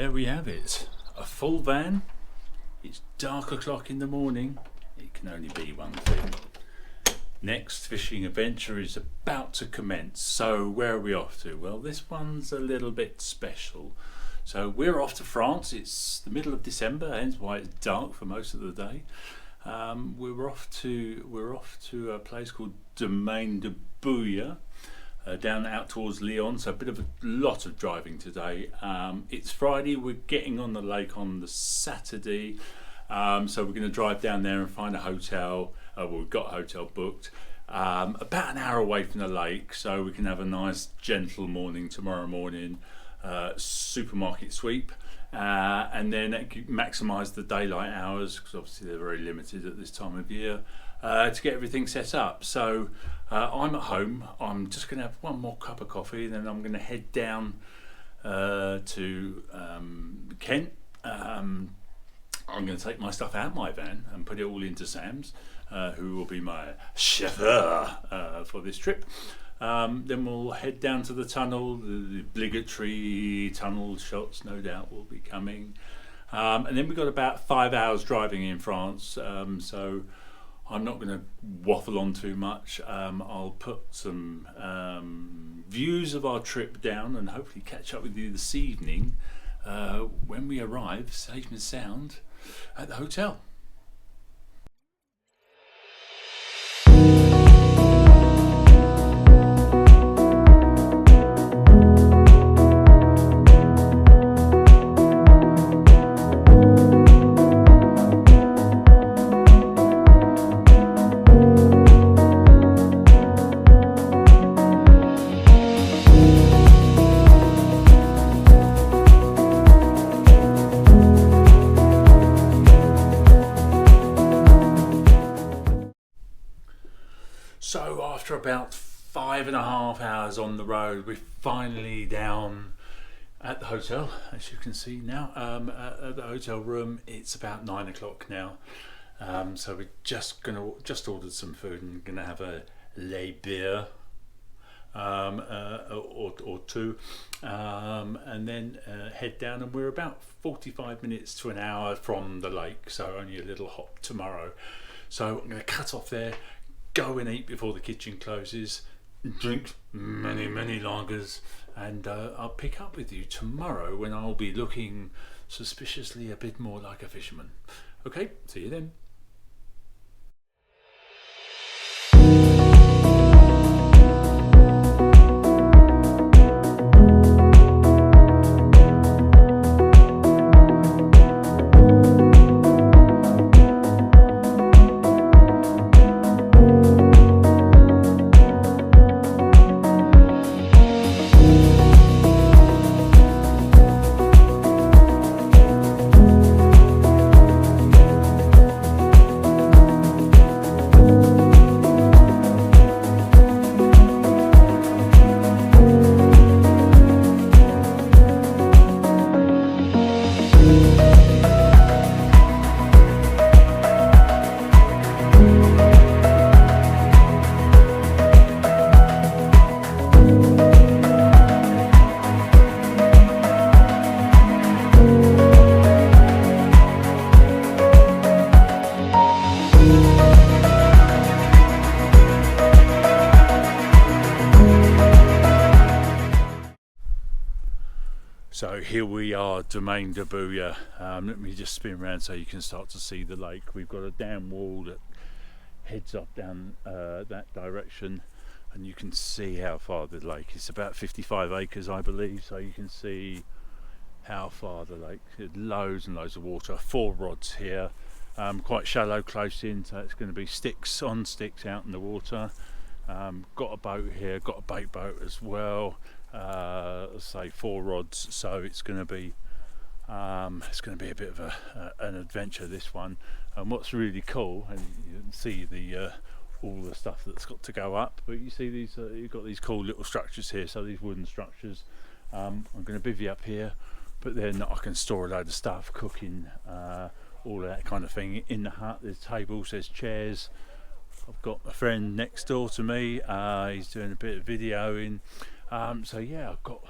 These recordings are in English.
there we have it. A full van. It's dark o'clock in the morning. It can only be one thing. Next fishing adventure is about to commence. So where are we off to? Well, this one's a little bit special. So we're off to France. It's the middle of December, hence why it's dark for most of the day. We're off to a place called Domaine de Bouille, down out towards Lyon. So a lot of driving today. It's Friday. We're getting on the lake on the Saturday. So we're going to drive down there and find a hotel. We've got a hotel booked about an hour away from the lake, so we can have a nice gentle morning tomorrow morning. Supermarket sweep, and then maximise the daylight hours, because obviously they're very limited at this time of year, to get everything set up. So I'm at home. I'm just going to have one more cup of coffee, and then I'm going to head down to Kent. I'm going to take my stuff out my van and put it all into Sam's, who will be my chauffeur for this trip. Then we'll head down to the tunnel. The obligatory tunnel shots, no doubt, will be coming. And then we've got about 5 hours driving in France, so I'm not going to waffle on too much. I'll put some views of our trip down and hopefully catch up with you this evening when we arrive, safe and sound, at the hotel. So after about 5.5 hours on the road, we're finally down at the hotel, as you can see now. At the hotel room, it's about 9 o'clock now. So we're just ordered some food and gonna have a lait beer or two, and then head down. And we're about 45 minutes to an hour from the lake, so only a little hop tomorrow. So I'm gonna cut off there, go and eat before the kitchen closes, drink many lagers, and I'll pick up with you tomorrow when I'll be looking suspiciously a bit more like a fisherman. Okay, see you then. So here we are, Domaine de Bouille. Let me just spin around so you can start to see the lake. We've got a dam wall that heads up down that direction, and you can see how far the lake is. About 55 acres, I believe, so you can see how far the lake is. Loads and loads of water. 4 rods here, quite shallow, close in, so it's going to be sticks on sticks out in the water. Got a boat here, got a bait boat as well. Say 4 rods, so it's going to be a bit of an adventure, this one. And what's really cool, and you can see the all the stuff that's got to go up, but you see these you've got these cool little structures here, so these wooden structures. I'm going to bivvy up here, but then I can store a load of stuff, cooking, all of that kind of thing in the hut. There's tables, there's chairs. I've got a friend next door to me, he's doing a bit of videoing, so yeah, I've got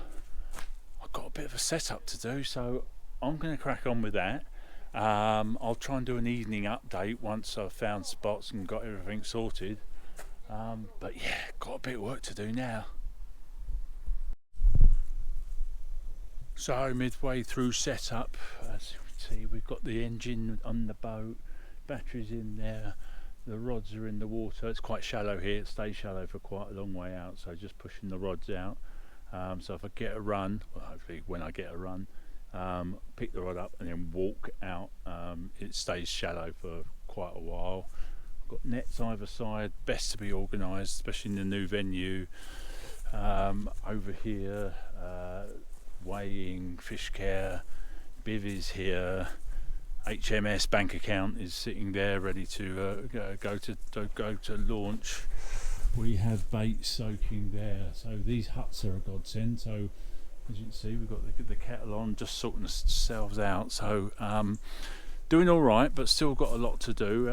a bit of a setup to do. So I'm going to crack on with that. I'll try and do an evening update once I've found spots and got everything sorted. But yeah, got a bit of work to do now. So midway through setup, as you can see, we've got the engine on the boat, batteries in there, the rods are in the water. It's quite shallow here, it stays shallow for quite a long way out, so just pushing the rods out. So if I get a run, well, hopefully when I get a run, pick the rod up and then walk out. It stays shallow for quite a while. I've got nets either side, best to be organised, especially in the new venue. Over here, weighing, fish care, bivvies here, HMS bank account is sitting there ready to go to launch. We have bait soaking there, so these huts are a godsend. So as you can see, we've got the kettle on, just sorting ourselves out. So doing all right, but still got a lot to do.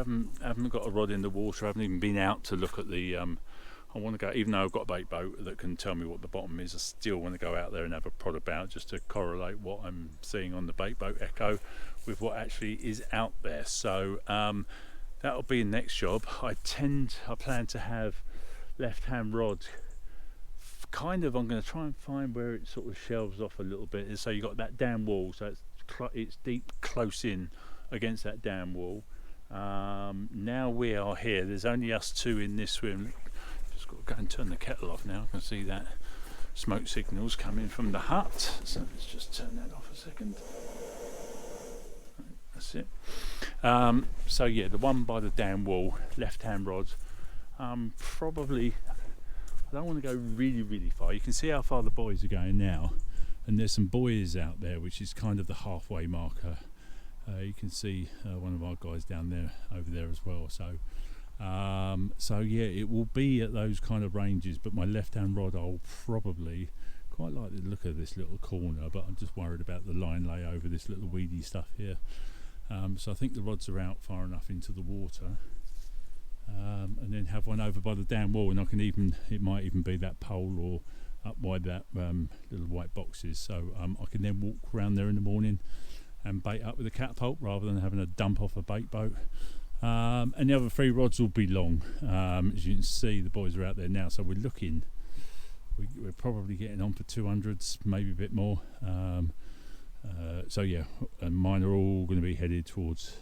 Haven't got a rod in the water. Haven't even been out to look at the I want to go, even though I've got a bait boat that can tell me what the bottom is, I still want to go out there and have a prod about, just to correlate what I'm seeing on the bait boat echo with what actually is out there. So that'll be the next job. I plan to have left hand rod kind of, I'm going to try and find where it sort of shelves off a little bit. So you've got that dam wall, so it's deep close in against that dam wall. Now we are here, there's only us two in this swim. Just got to go and turn the kettle off now. I can see that smoke signals coming from the hut, so let's just turn that off a second. That's it. So yeah, the one by the dam wall, left hand rods. Probably, I don't want to go really far. You can see how far the buoys are going now, and there's some buoys out there, which is kind of the halfway marker. You can see one of our guys down there, over there as well. So yeah, it will be at those kind of ranges, but my left hand rod, I'll probably quite like the look of this little corner, but I'm just worried about the line lay over this little weedy stuff here. So I think the rods are out far enough into the water, and then have one over by the dam wall, and I can it might even be that pole or up by that little white boxes, so I can then walk around there in the morning and bait up with a catapult rather than having to dump off a bait boat. And the other three rods will be long. As you can see, the boys are out there now, so we're probably getting on for 200s, maybe a bit more. So yeah, and mine are all going to be headed towards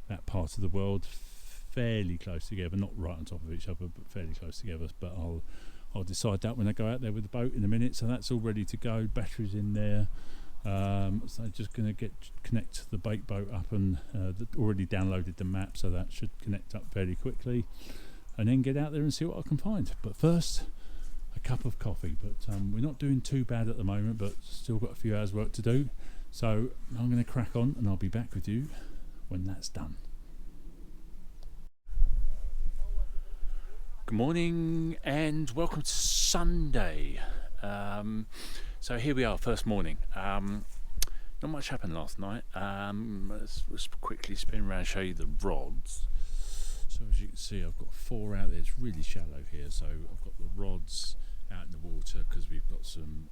that part of the world, fairly close together, not right on top of each other, but fairly close together. But I'll decide that when I go out there with the boat in a minute. So that's all ready to go, batteries in there. So just going to connect the bait boat up, and already downloaded the map, so that should connect up fairly quickly, and then get out there and see what I can find. But first, a cup of coffee. But we're not doing too bad at the moment, but still got a few hours work to do. So I'm going to crack on, and I'll be back with you when that's done. Good morning and welcome to Sunday. So here we are, first morning. Not much happened last night. Let's quickly spin around and show you the rods. So as you can see, I've got 4 out there. It's really shallow here, so I've got the rods out in the water because we've got some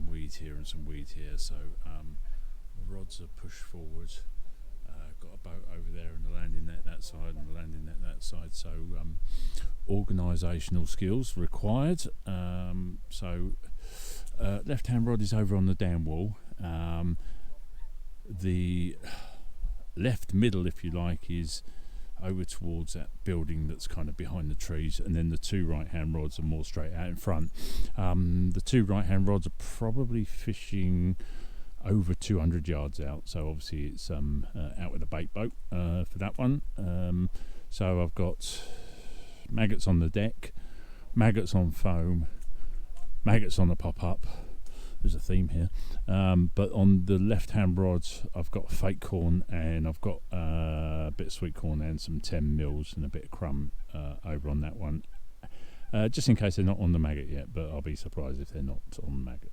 weed here and some weed here. So the rods are pushed forward. Got a boat over there and a landing net that side and a landing net that side. So organisational skills required. Left hand rod is over on the dam wall. The left middle, if you like, is over towards that building that's kind of behind the trees, and then the 2 right hand rods are more straight out in front. The 2 right hand rods are probably fishing over 200 yards out, so obviously it's out with a bait boat for that one. So I've got maggots on the deck, maggots on foam, maggots on the pop-up. There's a theme here. But on the left-hand rods, I've got fake corn, and I've got a bit of sweet corn and some 10 mils and a bit of crumb over on that one. Just in case they're not on the maggot yet, but I'll be surprised if they're not on the maggot.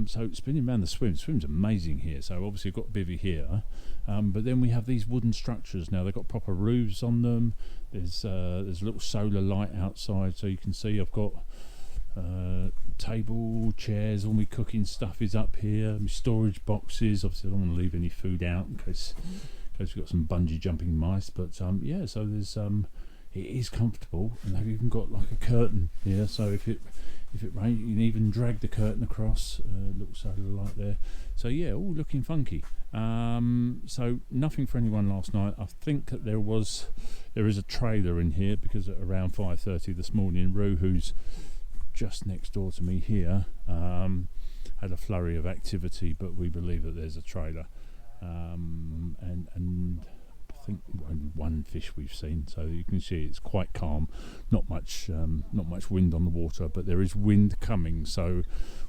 So spinning around the swim's amazing here. So obviously I've got bivvy here, but then we have these wooden structures. Now they've got proper roofs on them. There's a little solar light outside, so you can see I've got table, chairs, all my cooking stuff is up here. My storage boxes. Obviously, I don't want to leave any food out in case we've got some bungee jumping mice. But yeah, so there's it is comfortable, and they've even got like a curtain here. So if it rains, you can even drag the curtain across. Looks like there. So yeah, all looking funky. So nothing for anyone last night. I think that there is a trailer in here because at around 5:30 this morning, Roo, who's just next door to me here, had a flurry of activity, but we believe that there's a trailer, and I think only one fish we've seen, so you can see it's quite calm. Not much wind on the water, but there is wind coming, so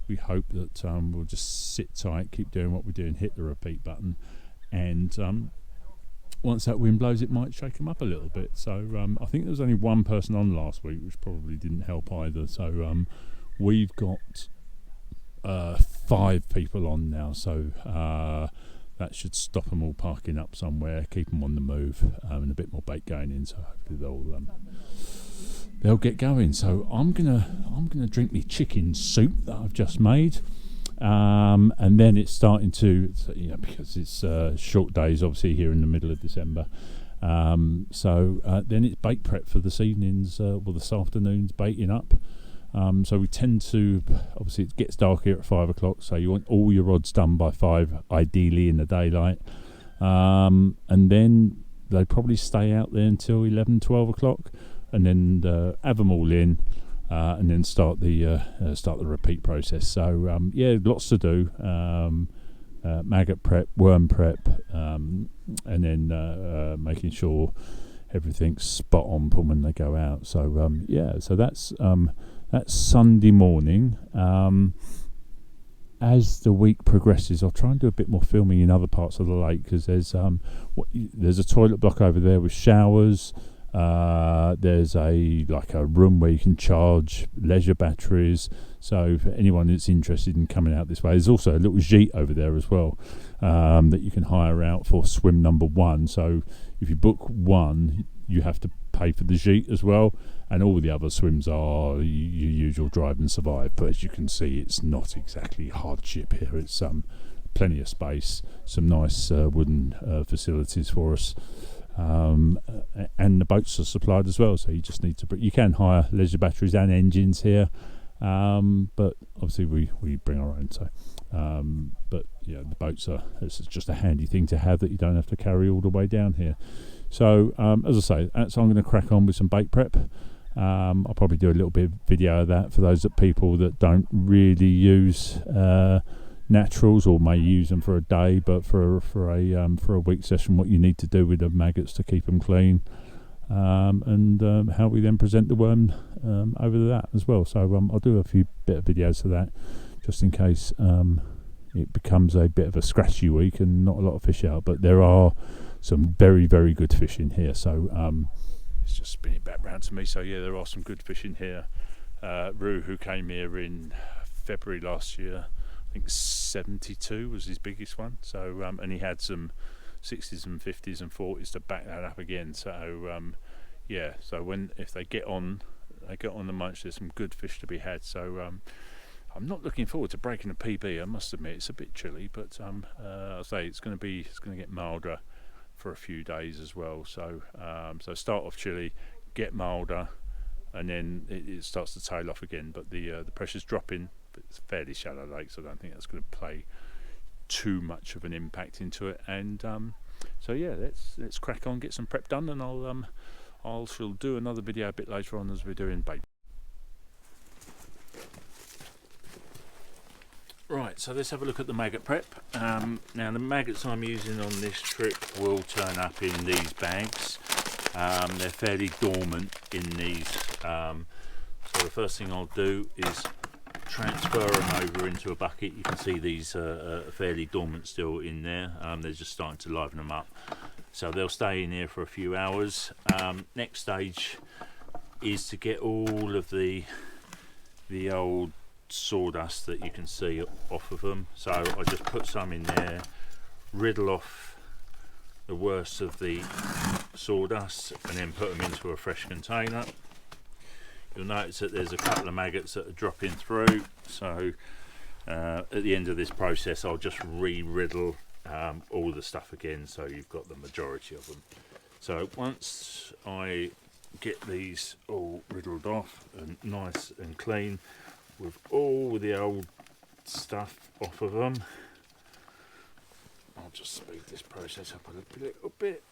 we hope that we'll just sit tight, keep doing what we're doing, hit the repeat button, and once that wind blows, it might shake them up a little bit. So I think there was only one person on last week, which probably didn't help either. So we've got 5 people on now, so that should stop them all parking up somewhere, keep them on the move, and a bit more bait going in. So hopefully they'll get going. So I'm gonna drink my chicken soup that I've just made. And then it's starting to, because it's short days obviously here in the middle of December, so then it's bait prep for this evening's this afternoon's baiting up. So we tend to, obviously it gets dark here at 5 o'clock, so you want all your rods done by 5, ideally in the daylight, and then they probably stay out there until 11, 12 o'clock, and then have them all in. And then start the repeat process. So yeah, lots to do. Maggot prep, worm prep, and then making sure everything's spot on for when they go out. So yeah, so that's Sunday morning. As the week progresses, I'll try and do a bit more filming in other parts of the lake, because there's a toilet block over there with showers. There's a room where you can charge leisure batteries, so for anyone that's interested in coming out this way, there's also a little gîte over there as well, that you can hire out for swim number 1. So if you book one, you have to pay for the gîte as well, and all the other swims are your usual drive and survive. But as you can see, it's not exactly hardship here. It's plenty of space, some nice wooden facilities for us. And the boats are supplied as well, so you just need to. You can hire leisure batteries and engines here, but obviously we bring our own. So, but yeah, the boats it's just a handy thing to have that you don't have to carry all the way down here. So, as I say, so I'm going to crack on with some bait prep. I'll probably do a little bit of video of that for those people that don't really use naturals, or may use them for a day, but for a week session, what you need to do with the maggots to keep them clean, and how we then present the worm over that as well. So I'll do a few bit of videos of that, just in case it becomes a bit of a scratchy week and not a lot of fish out. But there are some very, very good fish in here. So it's just spinning back round to me. So yeah, there are some good fish in here. Roo, who came here in February last year, I think 72 was his biggest one. So and he had some 60s and 50s and 40s to back that up again. So yeah, so if they get on the munch, there's some good fish to be had. So I'm not looking forward to breaking a PB. I must admit, it's a bit chilly, but I'll say it's going to get milder for a few days as well. So so start off chilly, get milder, and then it starts to tail off again. But the pressure's dropping. But it's a fairly shallow lake, so I don't think that's going to play too much of an impact into it. And so yeah, let's crack on, get some prep done, and I'll do another video a bit later on as we're doing bait. Right, so let's have a look at the maggot prep. Now the maggots I'm using on this trip will turn up in these bags. They're fairly dormant in these, so the first thing I'll do is transfer them over into a bucket. You can see these are fairly dormant still in there. They're just starting to liven them up, so they'll stay in here for a few hours. Next stage is to get all of the old sawdust that you can see off of them. So I just put some in there, riddle off the worst of the sawdust, and then put them into a fresh container. you'll notice that there's a couple of maggots that are dropping through, so at the end of this process I'll just re-riddle all the stuff again, so you've got the majority of them. So once I get these all riddled off and nice and clean with all the old stuff off of them, I'll just speed this process up a little bit.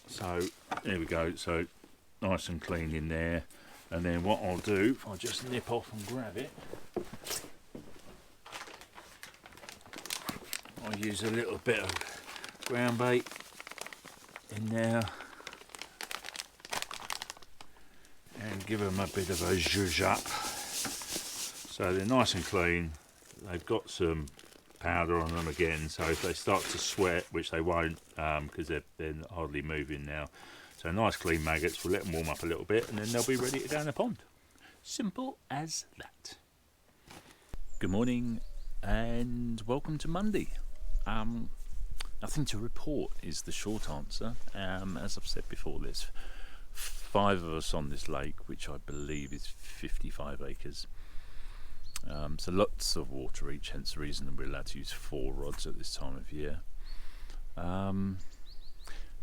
So there we go, so nice and clean in there. And then what I'll do, if I just nip off and grab it, I'll use a little bit of ground bait in there and give them a bit of a zhuzh up. So they're nice and clean. They've got some powder on them again, so if they start to sweat, which they won't because they're hardly moving now. So nice clean maggots, we'll let them warm up a little bit and then they'll be ready to go in the pond. Simple as that. Good morning and welcome to Monday. Nothing to report is the short answer. As I've said before, there's 5 of us on this lake, which I believe is 55 acres. So lots of water each, hence the reason that we're allowed to use 4 rods at this time of year.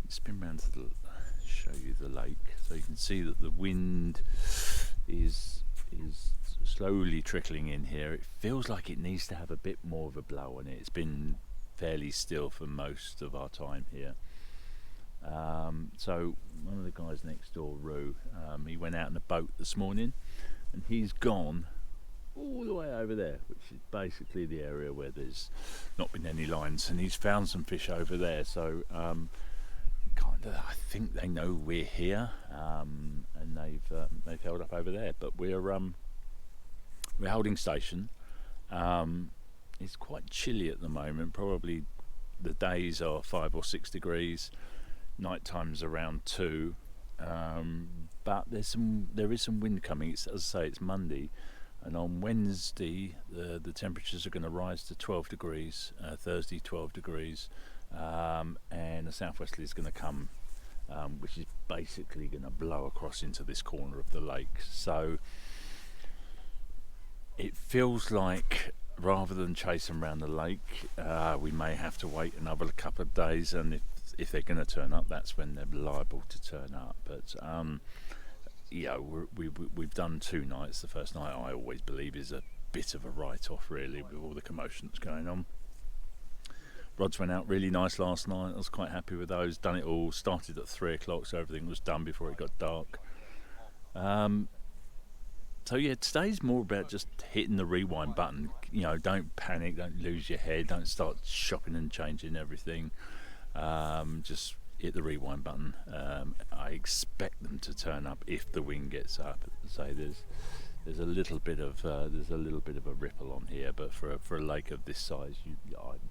Spin round to show you the lake, so you can see that the wind is slowly trickling in here. It feels like it needs to have a bit more of a blow on it. It's been fairly still for most of our time here. So one of the guys next door, Roo, he went out in a boat this morning and he's gone all the way over there, which is basically the area where there's not been any lines, and he's found some fish over there. So I think they know we're here, and they've held up over there. But we're holding station. It's quite chilly at the moment. Probably the days are 5 or 6 degrees. Night time's around 2. But there is some wind coming. It's, as I say, it's Monday. And on Wednesday, the temperatures are going to rise to 12 degrees, Thursday 12 degrees, and a southwesterly is going to come, which is basically going to blow across into this corner of the lake. So it feels like rather than chasing around the lake, we may have to wait another couple of days, and if they're going to turn up, that's when they're liable to turn up. But yeah, we've done 2 nights. The first night, I always believe, is a bit of a write-off, really, with all the commotion that's going on. Rods went out really nice last night. I was quite happy with those. Done it all. Started at 3 o'clock, so everything was done before it got dark. So yeah, today's more about just hitting the rewind button. You know, don't panic, don't lose your head, don't start shopping and changing everything. Just hit the rewind button. I expect them to turn up if the wind gets up. Say there's a little bit of a ripple on here, but for a lake of this size,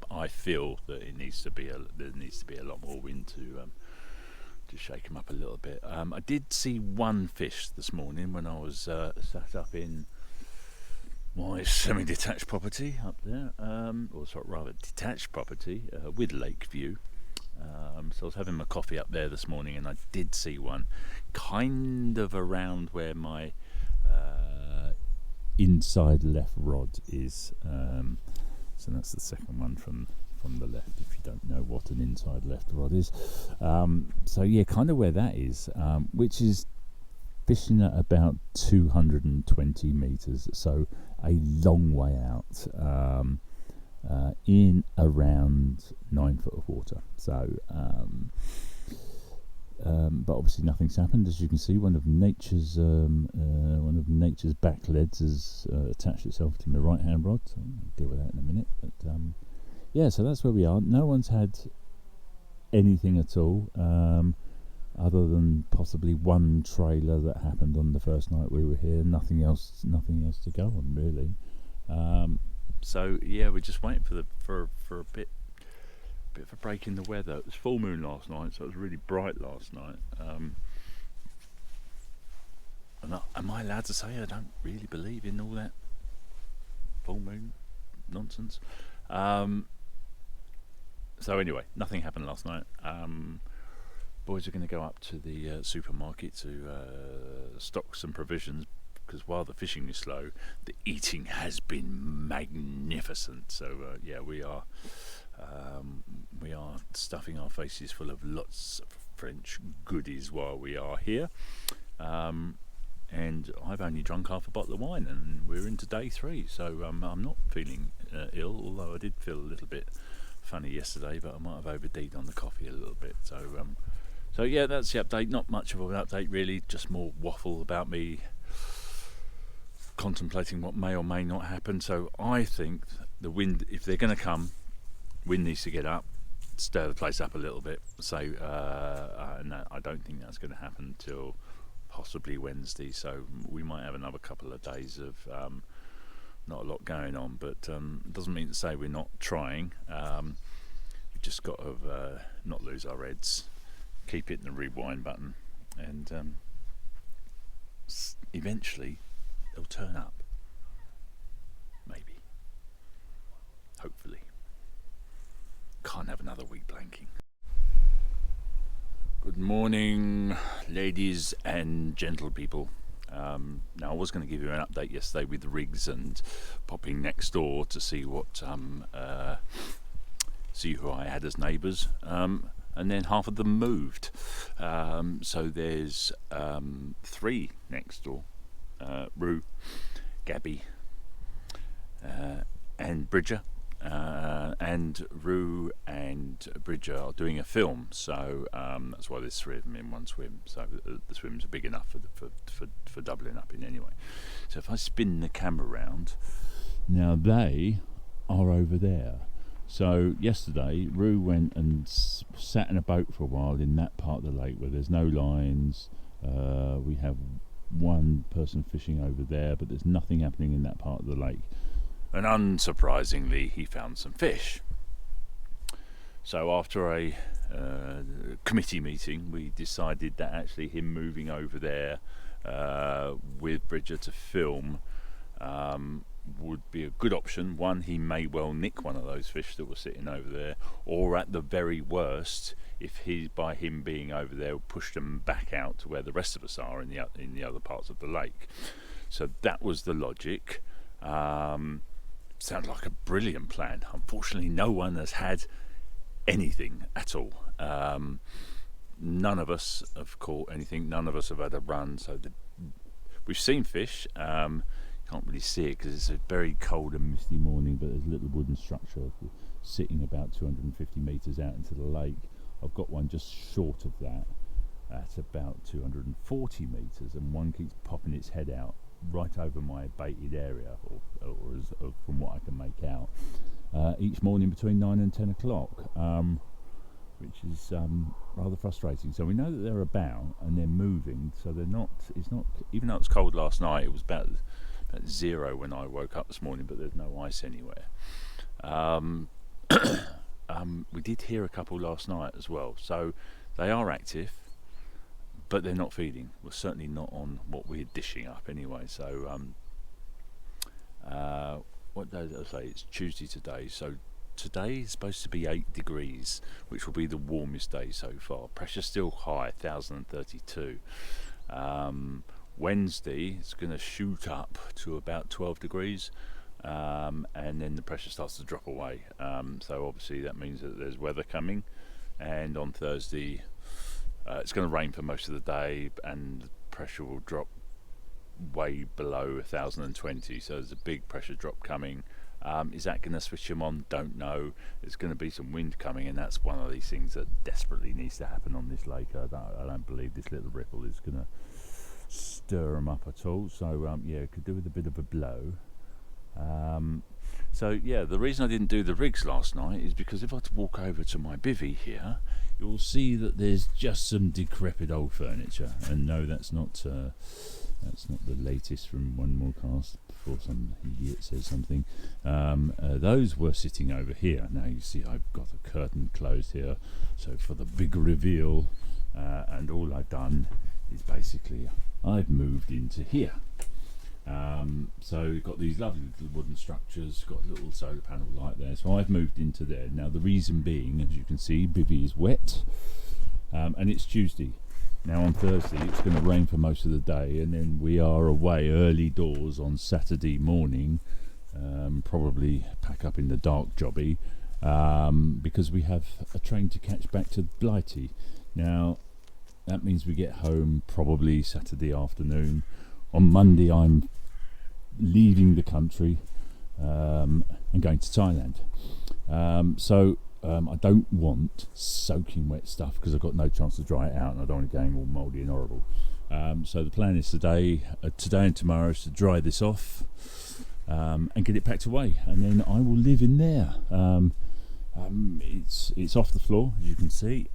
I feel that there needs to be a lot more wind to shake them up a little bit. I did see one fish this morning when I was sat up in my semi-detached property up there, or sort of rather detached property with lake view. So I was having my coffee up there this morning and I did see one kind of around where my inside left rod is. So that's the second one from the left, if you don't know what an inside left rod is. So yeah, kind of where that is, which is fishing at about 220 metres, so a long way out. In around 9 foot of water. So but obviously nothing's happened. As you can see, one of nature's back leads has attached itself to my right hand rod, so I'll deal with that in a minute. But yeah, so that's where we are. No one's had anything at all, other than possibly one trailer that happened on the first night we were here. Nothing else to go on, really. So yeah, we're just waiting for a bit of a break in the weather. It was full moon last night, so it was really bright last night. And am I allowed to say I don't really believe in all that full moon nonsense? So anyway, nothing happened last night. boys are going to go up to the supermarket to stock some provisions, because while the fishing is slow, the eating has been magnificent. So yeah, we are stuffing our faces full of lots of French goodies while we are here. And I've only drunk half a bottle of wine, and we're into day 3, so I'm not feeling ill, although I did feel a little bit funny yesterday, but I might have overdid on the coffee a little bit. So yeah, that's the update. Not much of an update really, just more waffle about me contemplating what may or may not happen. So I think the wind, if they're going to come, wind needs to get up, stir the place up a little bit. So and I don't think that's going to happen until possibly Wednesday. So we might have another couple of days of not a lot going on, but it doesn't mean to say we're not trying. We've just got to not lose our heads, keep hitting the rewind button, and eventually they'll turn up. Maybe. Hopefully. Can't have another week blanking. Good morning, ladies and gentle people. Now I was going to give you an update yesterday with rigs and popping next door to see what see who I had as neighbours, and then half of them moved. So there's 3 next door: Rue, Gabby, and Bridger. And Rue and Bridger are doing a film, so that's why there's 3 of them in one swim. So the swims are big enough for doubling up in anyway. So if I spin the camera round, now they are over there. So yesterday, Rue went and sat in a boat for a while in that part of the lake where there's no lines. We have one person fishing over there, but there's nothing happening in that part of the lake. And unsurprisingly, he found some fish. So after a committee meeting, we decided that actually him moving over there with Bridger to film would be a good option. One, he may well nick one of those fish that were sitting over there, or at the very worst, if by him being over there, pushed them back out to where the rest of us are in the other parts of the lake. So that was the logic. Sounds like a brilliant plan. Unfortunately, no one has had anything at all. None of us have caught anything. None of us have had a run. So we've seen fish. Can't really see it because it's a very cold and misty morning, but there's a little wooden structure sitting about 250 metres out into the lake. I've got one just short of that at about 240 metres, and one keeps popping its head out right over my baited area, or from what I can make out, each morning between 9 and 10 o'clock, which is rather frustrating. So we know that they're about and they're moving, so they're not, it's not, even though it was cold last night, it was about 0 when I woke up this morning, but there's no ice anywhere. We did hear a couple last night as well, so they are active, but they're not feeding. We're certainly not on what we're dishing up anyway. So what day did I say? It's Tuesday today, so today is supposed to be 8 degrees, which will be the warmest day so far. Pressure still high, 1032. Wednesday it's going to shoot up to about 12 degrees, and then the pressure starts to drop away. So obviously that means that there's weather coming, and on Thursday it's going to rain for most of the day, and the pressure will drop way below 1020. So there's a big pressure drop coming. Is that going to switch them on? Don't know. There's going to be some wind coming, and that's one of these things that desperately needs to happen on this lake. I don't believe this little ripple is going to stir them up at all. So yeah, it could do with a bit of a blow. So yeah, the reason I didn't do the rigs last night is because if I walk over to my bivvy here, you'll see that there's just some decrepit old furniture. And no, that's not the latest from One More Cast before some idiot says something. Those were sitting over here. Now you see I've got a curtain closed here, so for the big reveal, and all I've done is basically I've moved into here. So you've got these lovely little wooden structures, got a little solar panel light there, so I've moved into there. Now the reason being, as you can see, bivvy is wet, and it's Tuesday. Now on Thursday it's going to rain for most of the day, and then we are away early doors on Saturday morning. Probably pack up in the dark jobby, because we have a train to catch back to Blighty. Now that means we get home probably Saturday afternoon. On Monday I'm leaving the country and going to Thailand. I don't want soaking wet stuff because I've got no chance to dry it out, and I don't want it going all mouldy and horrible. So the plan is today and tomorrow is to dry this off and get it packed away, and then I will live in there. It's off the floor, as you can see,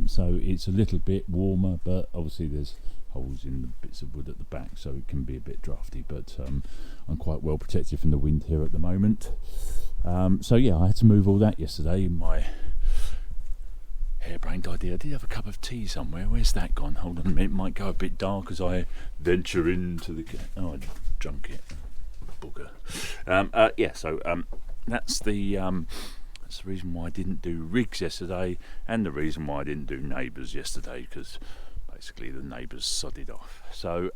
so it's a little bit warmer, but obviously there's holes in the bits of wood at the back, so it can be a bit drafty, but I'm quite well protected from the wind here at the moment. So yeah, I had to move all that yesterday. My harebrained idea. I did have a cup of tea somewhere. Where's that gone? Hold on a minute. It might go a bit dark as I venture into the... Oh, I drunk it. Bugger. That's the reason why I didn't do rigs yesterday, and the reason why I didn't do neighbours yesterday, because basically the neighbours sodded off. So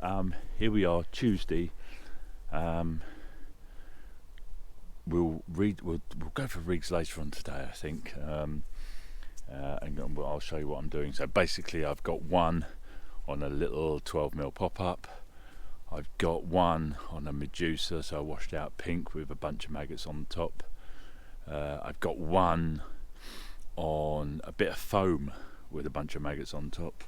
here we are, Tuesday. We'll go for rigs later on today, I think, and I'll show you what I'm doing. So basically I've got one on a little 12mm pop-up. I've got one on a Medusa, so I washed out pink with a bunch of maggots on the top. I've got one on a bit of foam with a bunch of maggots on top,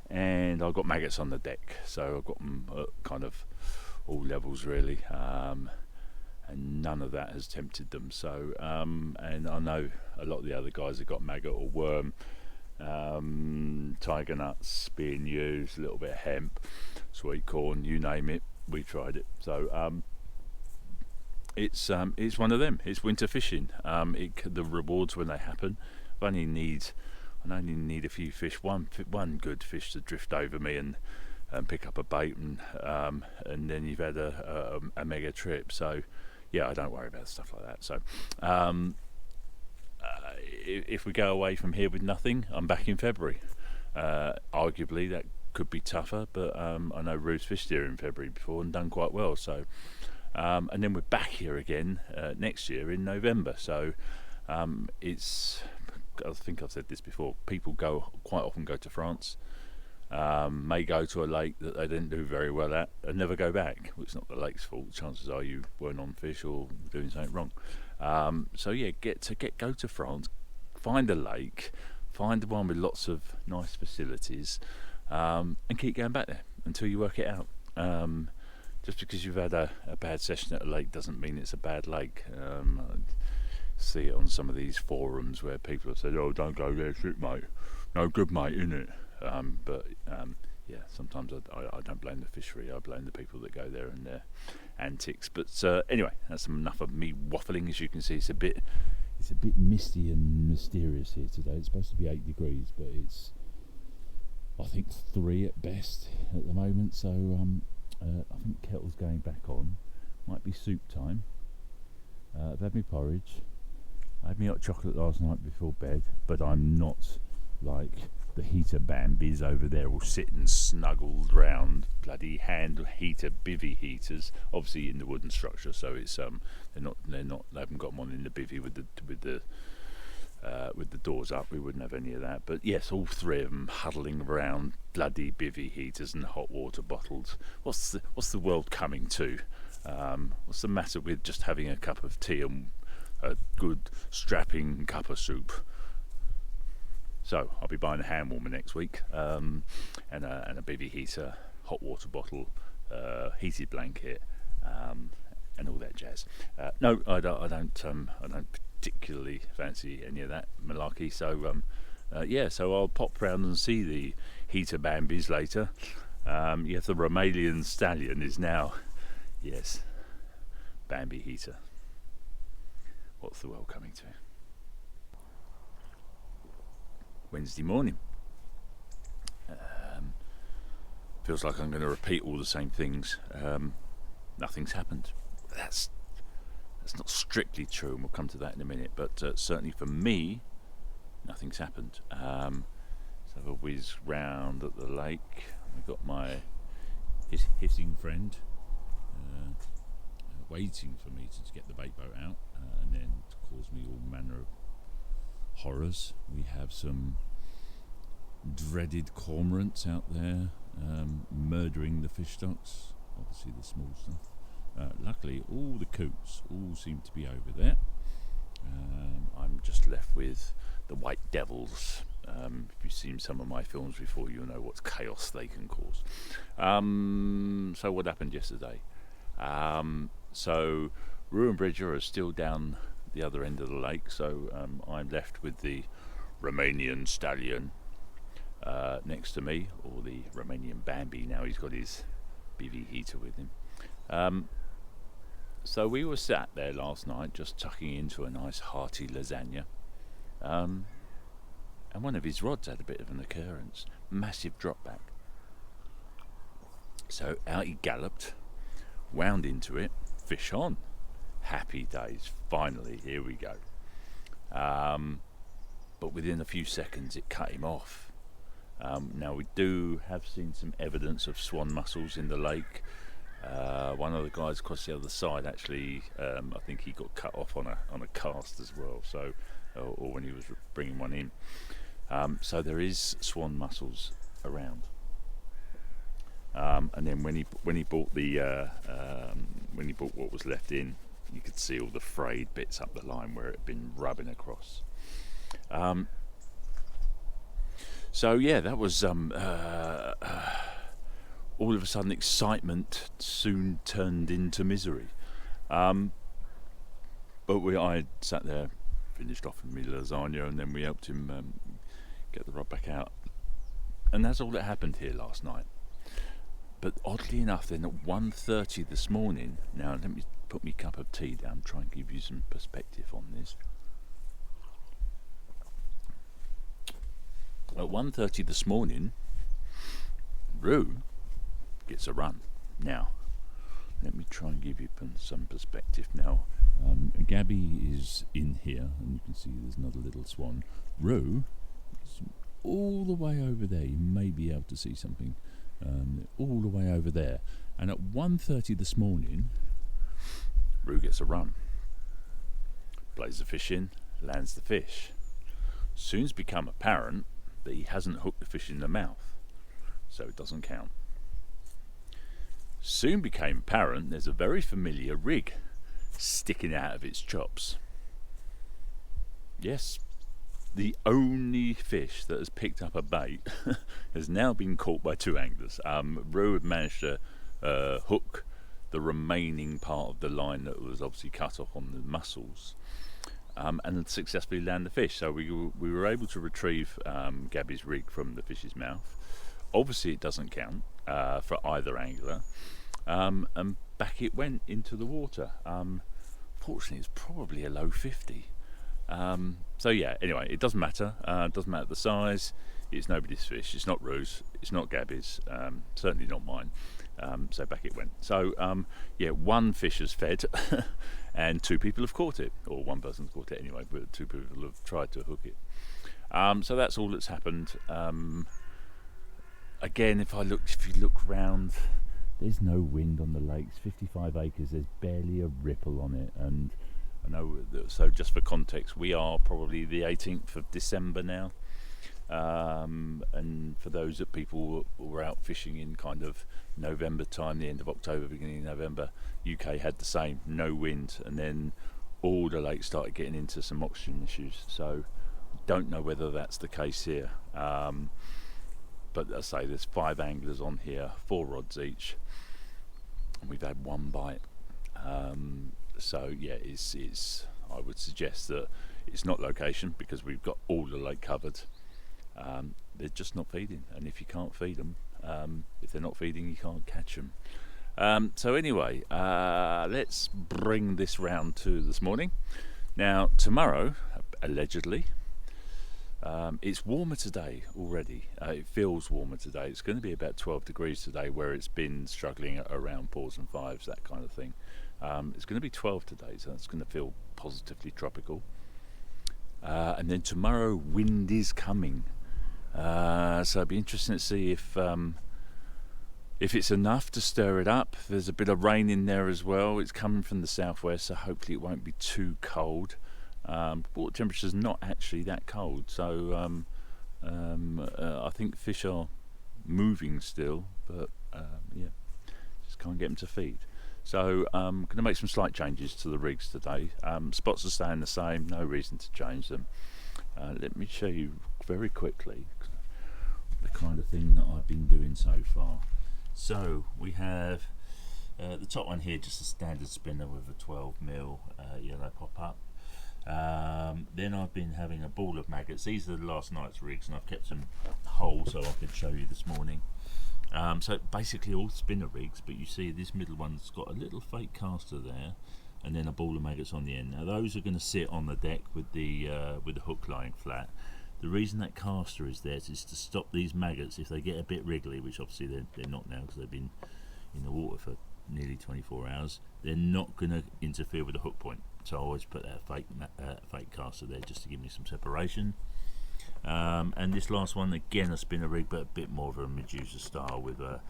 and I've got maggots on the deck, so I've got them at kind of all levels really, and none of that has tempted them. So and I know a lot of the other guys have got maggot or worm, tiger nuts being used, a little bit of hemp, sweet corn, you name it, we tried it. So it's one of them. It's winter fishing. The rewards when they happen. I only need a few fish, one good fish to drift over me and pick up a bait, and then you've had a mega trip. So yeah, I don't worry about stuff like that. So if we go away from here with nothing, I'm back in February. Arguably that could be tougher, but I know Ruth's fished here in February before and done quite well. So and then we're back here again next year in November. So it's, I think I've said this before, people quite often go to France, may go to a lake that they didn't do very well at and never go back. Well, it's not the lake's fault. Chances are you weren't on fish or doing something wrong. So yeah, go to France, find a lake, find the one with lots of nice facilities, and keep going back there until you work it out. Just because you've had a bad session at a lake doesn't mean it's a bad lake. I see it on some of these forums where people have said, "Oh, don't go there, shit, mate. No good, mate, innit?" Yeah, sometimes I don't blame the fishery. I blame the people that go there and their antics. But anyway, that's enough of me waffling. As you can see, it's a bit misty and mysterious here today. It's supposed to be 8 degrees, but it's, I think, 3 at best at the moment. So I think kettle's going back on. Might be soup time. I've had my porridge. I had my hot chocolate last night before bed, but I'm not like the heater bambies over there all sitting snuggled round bloody hand heater bivvy heaters, obviously in the wooden structure, so it's they haven't got them on in the bivvy with the doors up. We wouldn't have any of that. But yes, all 3 of them huddling around bloody bivvy heaters and hot water bottles. What's the world coming to? What's the matter with just having a cup of tea and a good strapping cup of soup? So I'll be buying a hand warmer next week, and a bivvy heater, hot water bottle, heated blanket, and all that jazz. No, I don't particularly fancy any of that malarkey. So so I'll pop round and see the heater bambies later. Yes, the Romalian stallion is now, yes, Bambi heater. What's the world coming to? Wednesday morning. Feels like I'm going to repeat all the same things. Nothing's happened. That's not strictly true, and we'll come to that in a minute. But certainly for me, nothing's happened. have a whiz round at the lake. We've got my hissing friend waiting for me to get the bait boat out and then to cause me all manner of horrors. We have some dreaded cormorants out there murdering the fish stocks, obviously the small stuff. Luckily all the coots all seem to be over there. I'm just left with the white devils. If you've seen some of my films before, you'll know what chaos they can cause. So what happened yesterday? So Rue and Bridger are still down the other end of the lake, so I'm left with the Romanian stallion next to me, or the Romanian Bambi. Now he's got his BV heater with him. So we were sat there last night just tucking into a nice hearty lasagna, and one of his rods had a bit of an occurrence, massive drop back. So out he galloped, wound into it, fish on. Happy days, finally, here we go. But within a few seconds it cut him off. Now we do have seen some evidence of swan mussels in the lake. One of the guys across the other side actually, I think he got cut off on a cast as well, so or when he was bringing one in. So there is swan mussels around. And then when he bought what was left in, you could see all the frayed bits up the line where it had been rubbing across. So yeah, that was all of a sudden excitement soon turned into misery. But I sat there, finished off with me lasagna, and then we helped him get the rod back out. And that's all that happened here last night. But oddly enough, then at 1:30 this morning, now let me put my cup of tea down, try and give you some perspective on this. At 1:30 this morning, Rue gets a run. Now, let me try and give you some perspective now. Gabby is in here, and you can see there's another little swan. Rue is all the way over there. You may be able to see something. All the way over there. And at 1:30 this morning, Rue gets a run. Plays the fish in, lands the fish. Soon's become apparent that he hasn't hooked the fish in the mouth, so it doesn't count. Soon became apparent there's a very familiar rig sticking out of its chops. Yes, the only fish that has picked up a bait has now been caught by two anglers. Rue had managed to hook the remaining part of the line that was obviously cut off on the mussels, and successfully land the fish. So we were able to retrieve Gabby's rig from the fish's mouth. Obviously it doesn't count for either angler, and back it went into the water. Fortunately it's probably a low 50. So yeah, anyway, it doesn't matter. It doesn't matter the size. It's nobody's fish. It's not Rue's. It's not Gabby's. Certainly not mine. So back it went. So yeah, one fish has fed, and two people have caught it, or one person's caught it anyway, but two people have tried to hook it. So that's all that's happened. Again, if you look round, there's no wind on the lakes. 55 acres. There's barely a ripple on it, and I know, so just for context, we are probably the 18th of December now, and for those that people were out fishing in kind of November time, the end of October, beginning of November, UK had the same, no wind, and then all the lakes started getting into some oxygen issues, so don't know whether that's the case here, but as I say, there's 5 anglers on here, 4 rods each, and we've had one bite. So yeah, it's I would suggest that it's not location, because we've got all the lake covered. They're just not feeding, and if you can't feed them, if they're not feeding, you can't catch them. So anyway, let's bring this round to this morning. Now tomorrow, allegedly, it's warmer today already. It feels warmer today. It's going to be about 12 degrees today, where it's been struggling at around 4s and 5s, that kind of thing. It's going to be 12 today, so that's going to feel positively tropical. And then tomorrow, wind is coming. So it'll be interesting to see if it's enough to stir it up. There's a bit of rain in there as well. It's coming from the southwest, so hopefully it won't be too cold. Water temperature's not actually that cold, so I think fish are moving still, but yeah, just can't get them to feed. So I'm going to make some slight changes to the rigs today. Spots are staying the same, no reason to change them. Let me show you very quickly the kind of thing that I've been doing so far. So we have the top one here, just a standard spinner with a 12mm yellow pop-up. Then I've been having a ball of maggots. These are the last night's rigs, and I've kept them whole so I could show you this morning. So basically all spinner rigs, but you see this middle one's got a little fake caster there, and then a ball of maggots on the end. Now those are going to sit on the deck with the hook lying flat. The reason that caster is there is to stop these maggots if they get a bit wriggly, which obviously they're not now because they've been in the water for nearly 24 hours. They're not going to interfere with the hook point, so I always put that fake caster there just to give me some separation. And this last one, again a spinner rig, but a bit more of a Medusa style with a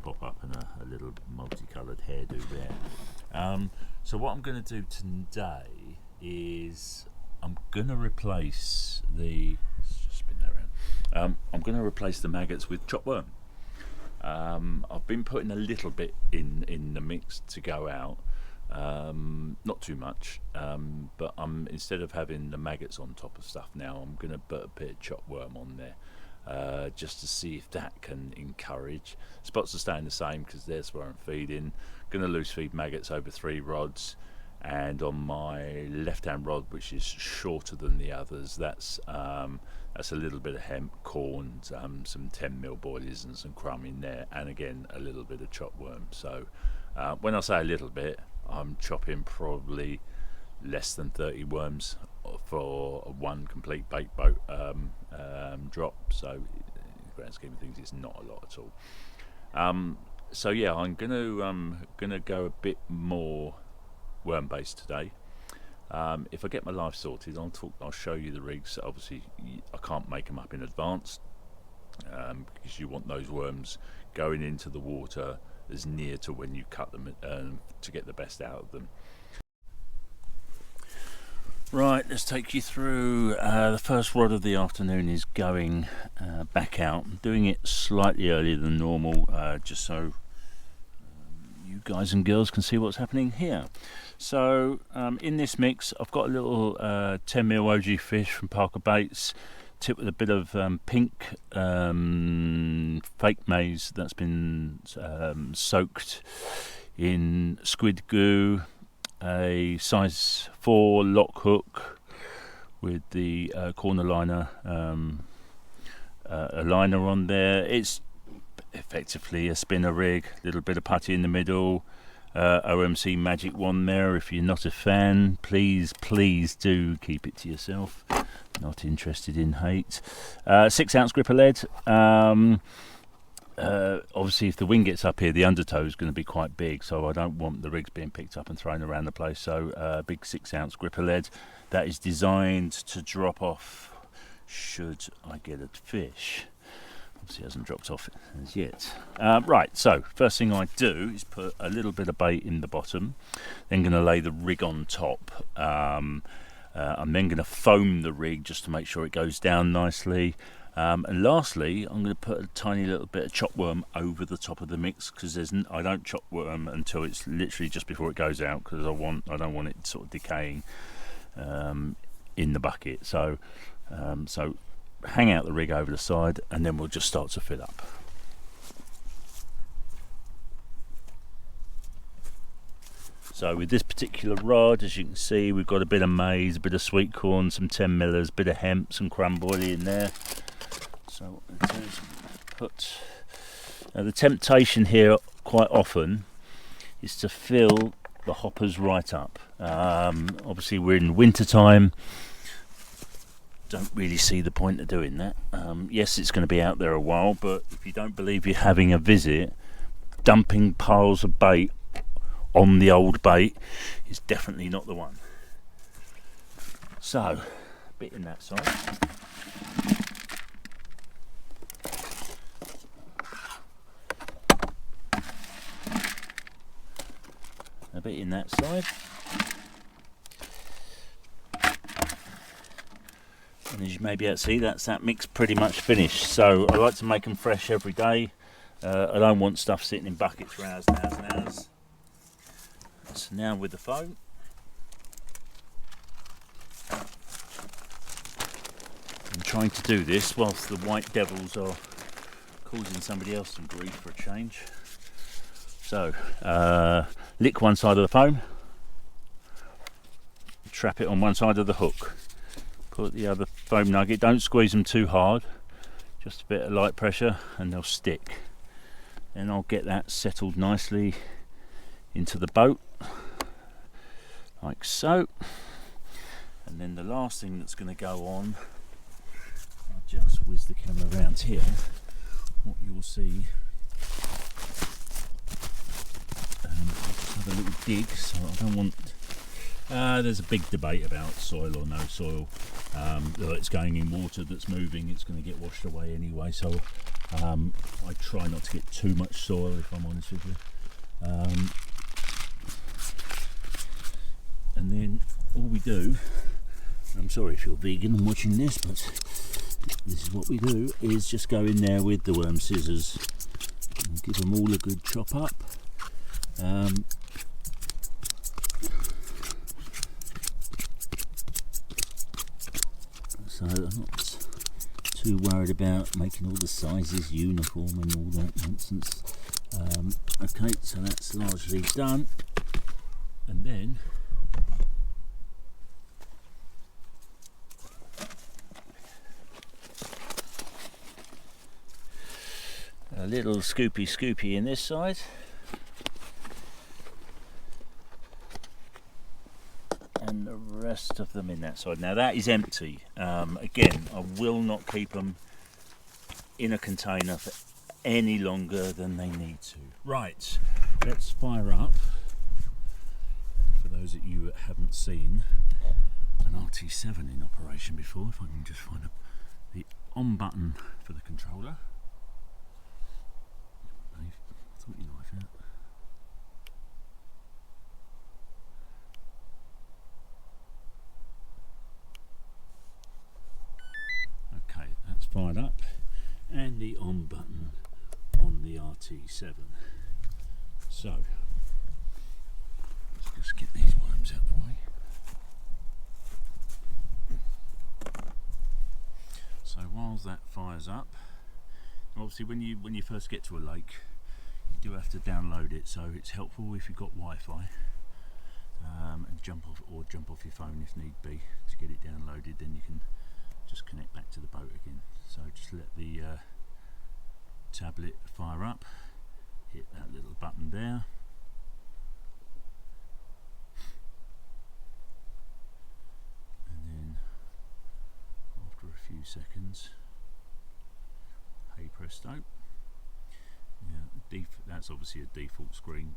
pop-up and a little multicoloured hairdo there. So what I'm going to do today is I'm going to replace the I'm going to replace the maggots with chopped worm. I've been putting a little bit in the mix to go out, not too much, but instead of having the maggots on top of stuff now, I'm going to put a bit of chopped worm on there, just to see if that can encourage. Spots are staying the same because there's where I'm feeding. Going to loose feed maggots over 3 rods, and on my left hand rod, which is shorter than the others, that's a little bit of hemp, corn, some 10mm boilies and some crumb in there, and again a little bit of chopped worm. So when I say a little bit, I'm chopping probably less than 30 worms for one complete bait boat drop. So in the grand scheme of things, it's not a lot at all. So yeah, I'm gonna go a bit more worm based today. If I get my life sorted, I'll show you the rigs. Obviously I can't make them up in advance, because you want those worms going into the water as near to when you cut them to get the best out of them. Right, let's take you through. The first rod of the afternoon is going back out. I'm doing it slightly earlier than normal, just so you guys and girls can see what's happening here. So in this mix I've got a little 10mm OG fish from Parker Baits, tipped with a bit of pink fake maize that's been soaked in squid goo, a size 4 lock hook with the corner liner, a liner on there. It's effectively a spinner rig, little bit of putty in the middle, OMC Magic Wand there. If you're not a fan, please do keep it to yourself. Not interested in hate. 6 ounce gripper lead. Obviously if the wing gets up here, the undertow is going to be quite big, so I don't want the rigs being picked up and thrown around the place. So big 6 ounce gripper lead that is designed to drop off should I get a fish. Obviously hasn't dropped off as yet. Right, so first thing I do is put a little bit of bait in the bottom, then going to lay the rig on top. I'm then going to foam the rig just to make sure it goes down nicely. And lastly, I'm going to put a tiny little bit of chopped worm over the top of the mix, because I don't chop worm until it's literally just before it goes out, because I don't want it sort of decaying in the bucket. So hang out the rig over the side, and then we'll just start to fill up. So with this particular rod, as you can see, we've got a bit of maize, a bit of sweet corn, some 10 millers, a bit of hemp, some crumb boilie in there. So what I'm going to do is put... Now the temptation here quite often is to fill the hoppers right up. Obviously we're in winter time. Don't really see the point of doing that. Yes, it's going to be out there a while, but if you don't believe you're having a visit, dumping piles of bait on the old bait is definitely not the one. So, a bit in that side. a bit in that side. And as you may be able to see, that's that mix pretty much finished. So I like to make them fresh every day. I don't want stuff sitting in buckets for hours and hours and hours. So now with the foam. I'm trying to do this whilst the white devils are causing somebody else some grief for a change. So, lick one side of the foam, trap it on one side of the hook, put the other foam nugget, don't squeeze them too hard, just a bit of light pressure and they'll stick. Then I'll get that settled nicely into the boat, like so. And then the last thing that's going to go on, I'll just whiz the camera around here, what you'll see, I'll just have a little dig, so I don't want, there's a big debate about soil or no soil. It's going in water that's moving, it's going to get washed away anyway, so I try not to get too much soil, if I'm honest with you. And then all we do, I'm sorry if you're vegan and watching this, but this is what we do, is just go in there with the worm scissors and give them all a good chop up. So I'm not too worried about making all the sizes uniform and all that nonsense. Okay, so that's largely done, and then a little scoopy in this side, and the rest of them in that side. Now that is empty. Again, I will not keep them in a container for any longer than they need to. Right, let's fire up, for those of you that haven't seen an RT7 in operation before, if I can just find the on button for the controller. Sort your knife out. Okay, that's fired up, and the on button on the RT7. So let's just get these worms out of the way. So whilst that fires up, obviously when you first get to a lake, you do have to download it, so it's helpful if you've got Wi-Fi, and jump off your phone if need be to get it downloaded. Then you can just connect back to the boat again. So just let the tablet fire up, hit that little button there, and then after a few seconds, hey presto. Yeah, that's obviously a default screen,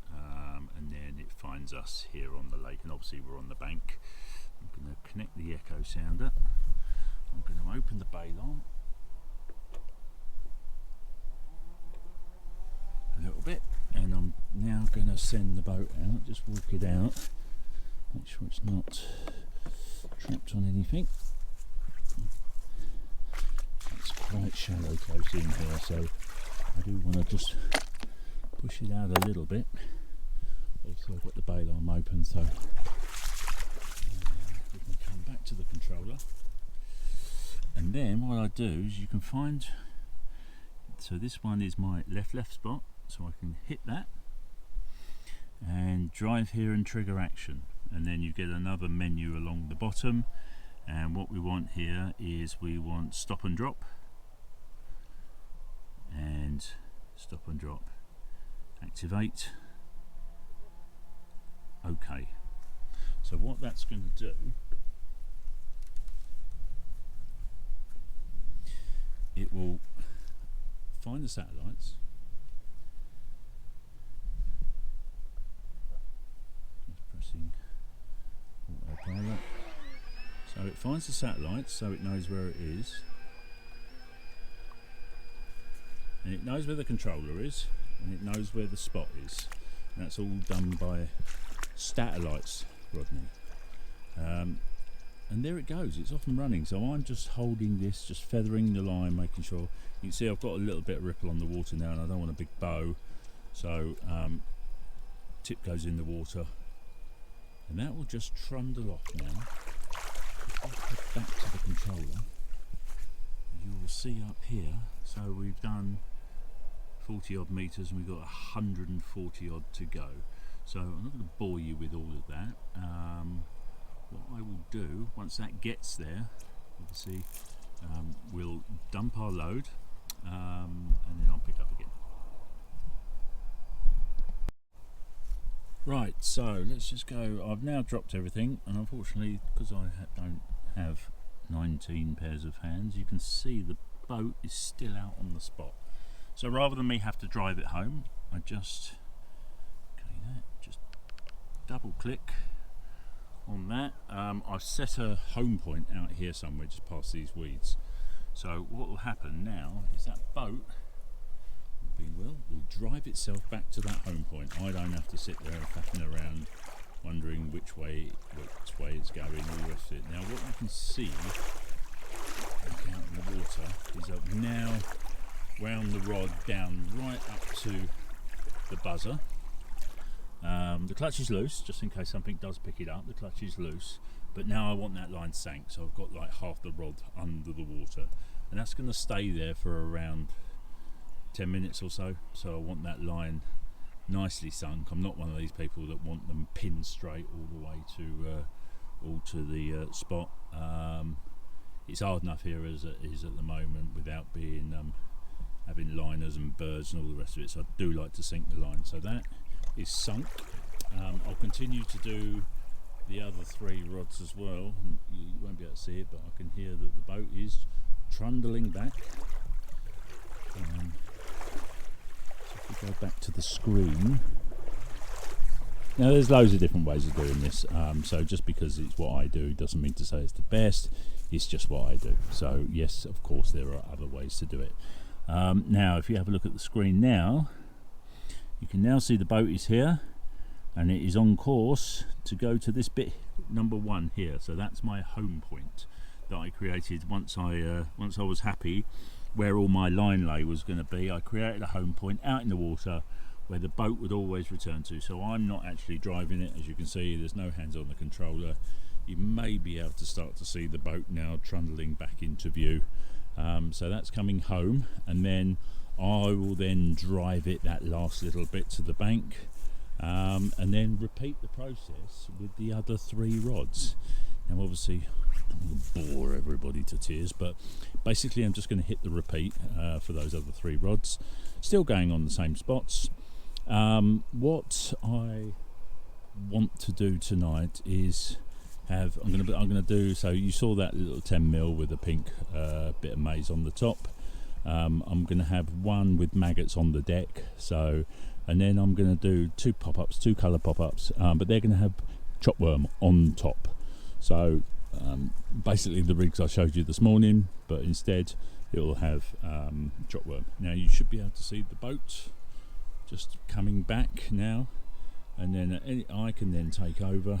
and then it finds us here on the lake, and obviously we're on the bank. I'm going to connect the echo sounder. I'm going to open the bail a little bit, and I'm now going to send the boat out, just walk it out, make sure it's not trapped on anything. It's quite shallow close in here, so I do want to just push it out a little bit. Also I've got the bail arm open, so we can come back to the controller, and then what I do is, you can find, so this one is my left spot, so I can hit that and drive here and trigger action, and then you get another menu along the bottom, and what we want here is we want stop and drop, and stop and drop, activate, okay. So what that's going to do, it will find the satellites, just pressing autopilot, so it finds the satellites, so it knows where it is, and it knows where the controller is, and it knows where the spot is, and that's all done by Statolites, Rodney. And there it goes, it's off and running. So I'm just holding this, just feathering the line, making sure. You can see I've got a little bit of ripple on the water now, and I don't want a big bow, so tip goes in the water, and that will just trundle off now. If I head back to the controller, you will see up here, so we've done 40 odd metres and we've got 140 odd to go. So I'm not going to bore you with all of that. What I will do, once that gets there, obviously we'll dump our load and then I'll pick up again. Right, so let's just go. I've now dropped everything, and unfortunately, because I don't have 19 pairs of hands, you can see the boat is still out on the spot. So rather than me have to drive it home, I just double click on that. I've set a home point out here somewhere just past these weeds. So what will happen now is that boat will drive itself back to that home point. I don't have to sit there faffing around wondering which way it's going, all the rest of it. Now what you can see out in the water is I've now wound the rod down right up to the buzzer. The clutch is loose, just in case something does pick it up. The clutch is loose, but now I want that line sank, so I've got like half the rod under the water, and that's going to stay there for around 10 minutes or so. So I want that line nicely sunk. I'm not one of these people that want them pinned straight all the way to the spot. It's hard enough here as it is at the moment without being having liners and birds and all the rest of it, so I do like to sink the line. So that is sunk. I'll continue to do the other 3 rods as well. You won't be able to see it, but I can hear that the boat is trundling back. So if we go back to the screen, now there's loads of different ways of doing this, so just because it's what I do doesn't mean to say it's the best. It's just what I do. So yes, of course there are other ways to do it. Now if you have a look at the screen now, you can now see the boat is here and it is on course to go to this bit number 1 here. So that's my home point that I created once I was happy where all my line lay was going to be. I created a home point out in the water where the boat would always return to. So I'm not actually driving it, as you can see. There's no hands on the controller. You may be able to start to see the boat now trundling back into view. So that's coming home, and then I will then drive it that last little bit to the bank, and then repeat the process with the other 3 rods. Now obviously I don't want to bore everybody to tears, but basically I'm just going to hit the repeat for those other 3 rods, still going on the same spots. What I want to do tonight is I'm going to do, so you saw that little 10mm with a pink bit of maize on the top. I'm going to have one with maggots on the deck, and then I'm going to do 2 pop-ups, 2 colour pop-ups, but they're going to have chopworm on top. So basically the rigs I showed you this morning, but instead it will have chopworm. Now you should be able to see the boat just coming back now, and then I can then take over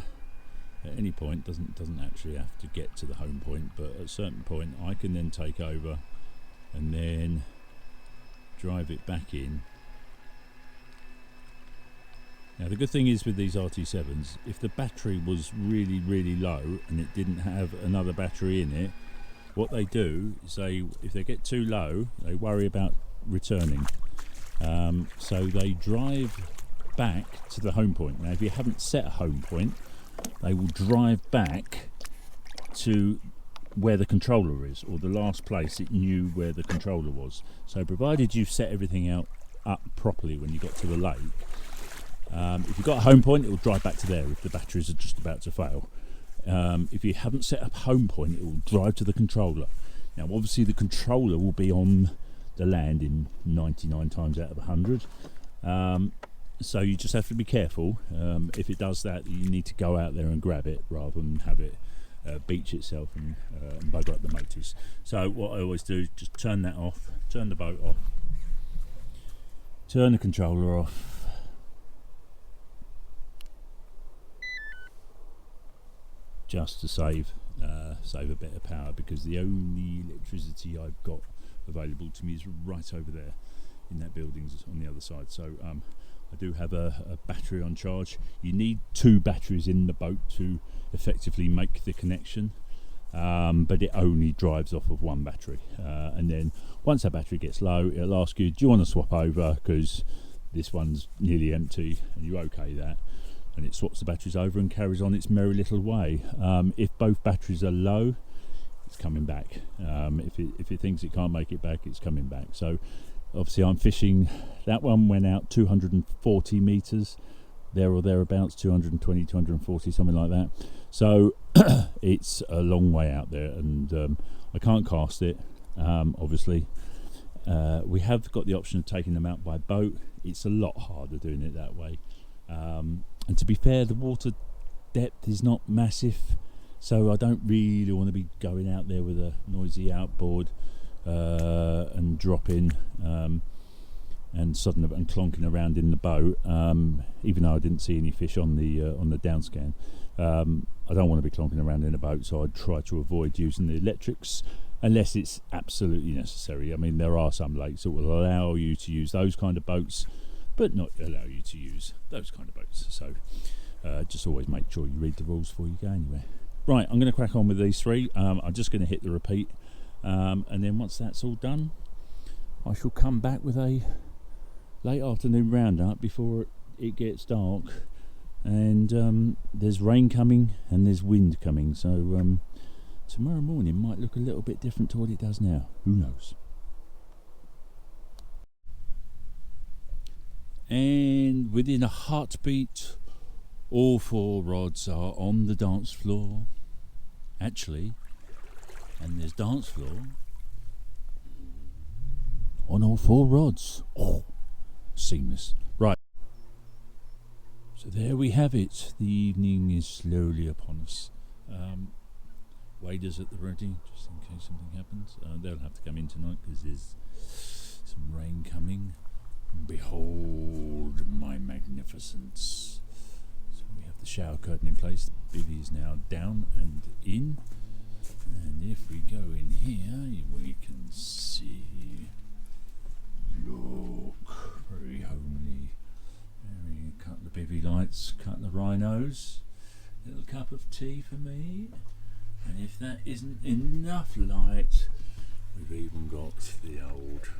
at any point. Doesn't actually have to get to the home point, but at a certain point I can then take over and then drive it back in. Now the good thing is with these RT7s, if the battery was really low and it didn't have another battery in it, what they do is if they get too low, they worry about returning. So they drive back to the home point. Now if you haven't set a home point, they will drive back to where the controller is, or the last place it knew where the controller was. So provided you've set everything up properly when you got to the lake, if you've got a home point, it will drive back to there if the batteries are just about to fail. If you haven't set up a home point, it will drive to the controller. Now obviously the controller will be on the land in 99 times out of 100, so you just have to be careful. If it does that, you need to go out there and grab it rather than have it beach itself and bugger up the motors. So what I always do is just turn that off, turn the boat off, turn the controller off, just to save a bit of power, because the only electricity I've got available to me is right over there in that building on the other side. So I do have a battery on charge. You need 2 batteries in the boat to effectively make the connection, but it only drives off of 1 battery, and then once that battery gets low, it'll ask you, do you want to swap over, because this one's nearly empty, and you okay that, and it swaps the batteries over and carries on its merry little way. If both batteries are low, it's coming back. If it thinks it can't make it back, it's coming back. So obviously I'm fishing, that one went out 240 meters, there or thereabouts, 220, 240, something like that. So it's a long way out there, and I can't cast it, obviously. We have got the option of taking them out by boat. It's a lot harder doing it that way. And to be fair, the water depth is not massive, so I don't really want to be going out there with a noisy outboard and dropping and suddenly and clonking around in the boat. Even though I didn't see any fish on the down scan, I don't want to be clonking around in a boat, so I'd try to avoid using the electrics unless it's absolutely necessary. I mean, there are some lakes that will allow you to use those kind of boats, but not allow you to use those kind of boats. So just always make sure you read the rules before you go anywhere. Right, I'm going to crack on with these 3. I'm just going to hit the repeat, and then once that's all done, I shall come back with a late afternoon roundup before it gets dark. And there's rain coming and there's wind coming, so tomorrow morning might look a little bit different to what it does now. Who knows? And within a heartbeat, all 4 rods are on the dance floor. Actually, and there's dance floor on all 4 rods. Oh, seamless. Right. So there we have it. The evening is slowly upon us. Waders at the ready, just in case something happens. They'll have to come in tonight because there's some rain coming. Behold my magnificence. So we have the shower curtain in place. The bivvy is now down and in. And if we go in here, we can see. Look, very homely. Very couple of bivvy lights, couple of rhinos. Little cup of tea for me. And if that isn't enough light, we've even got the old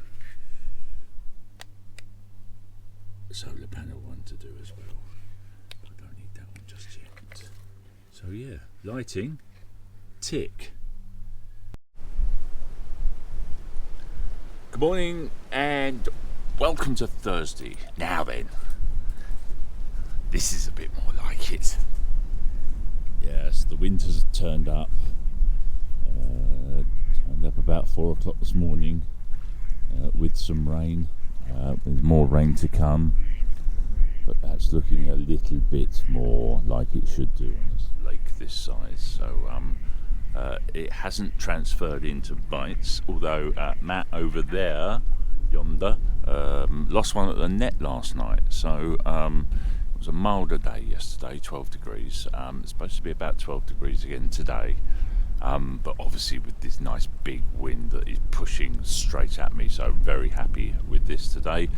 solar panel one to do as well. But I don't need that one just yet. So yeah, lighting, tick. Good morning and welcome to Thursday. Now then, this is a bit more like it. Yes, the winters turned up. Turned up about 4 o'clock this morning with some rain. There's more rain to come, but that's looking a little bit more like it should do on a lake this size. So it hasn't transferred into bites, although Matt over there, yonder, lost one at the net last night. So it was a milder day yesterday, 12 degrees. It's supposed to be about 12 degrees again today. But obviously with this nice big wind that is pushing straight at me, so very happy with this today.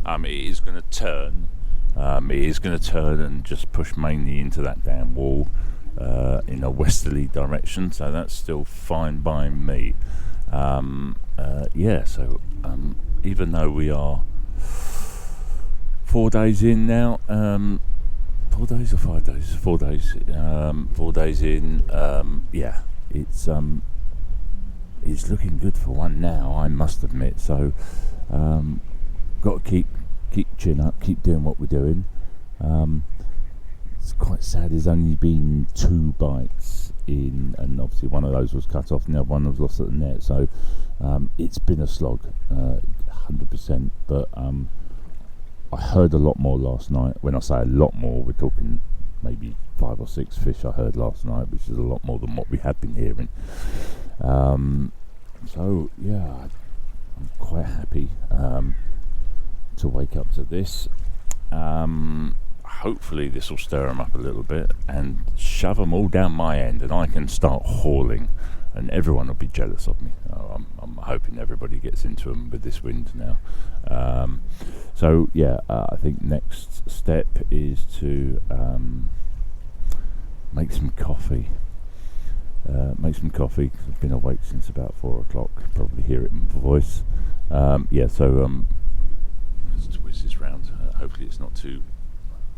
It is going to turn. It is going to turn and just push mainly into that damn wall in a westerly direction, so that's still fine by me. Yeah, so even though we are 4 days in now, 4 days or 5 days? 4 days. 4 days in. Yeah, it's looking good for one now, I must admit. So, got to keep chin up, keep doing what we're doing. It's quite sad. There's only been 2 bites in, and obviously one of those was cut off, and the other one was lost at the net. So, it's been a slog, 100%. But I heard a lot more last night. When I say a lot more, we're talking maybe 5 or 6 fish I heard last night, which is a lot more than what we have been hearing. So yeah, I'm quite happy to wake up to this. hopefully this will stir them up a little bit and shove them all down my end, and I can start hauling, and everyone will be jealous of me. I'm hoping everybody gets into them with this wind now. So yeah, I think next step is to make some coffee. Make some coffee, 'cause I've been awake since about 4 o'clock. Probably hear it in my voice. Let's twist this round. Hopefully it's not too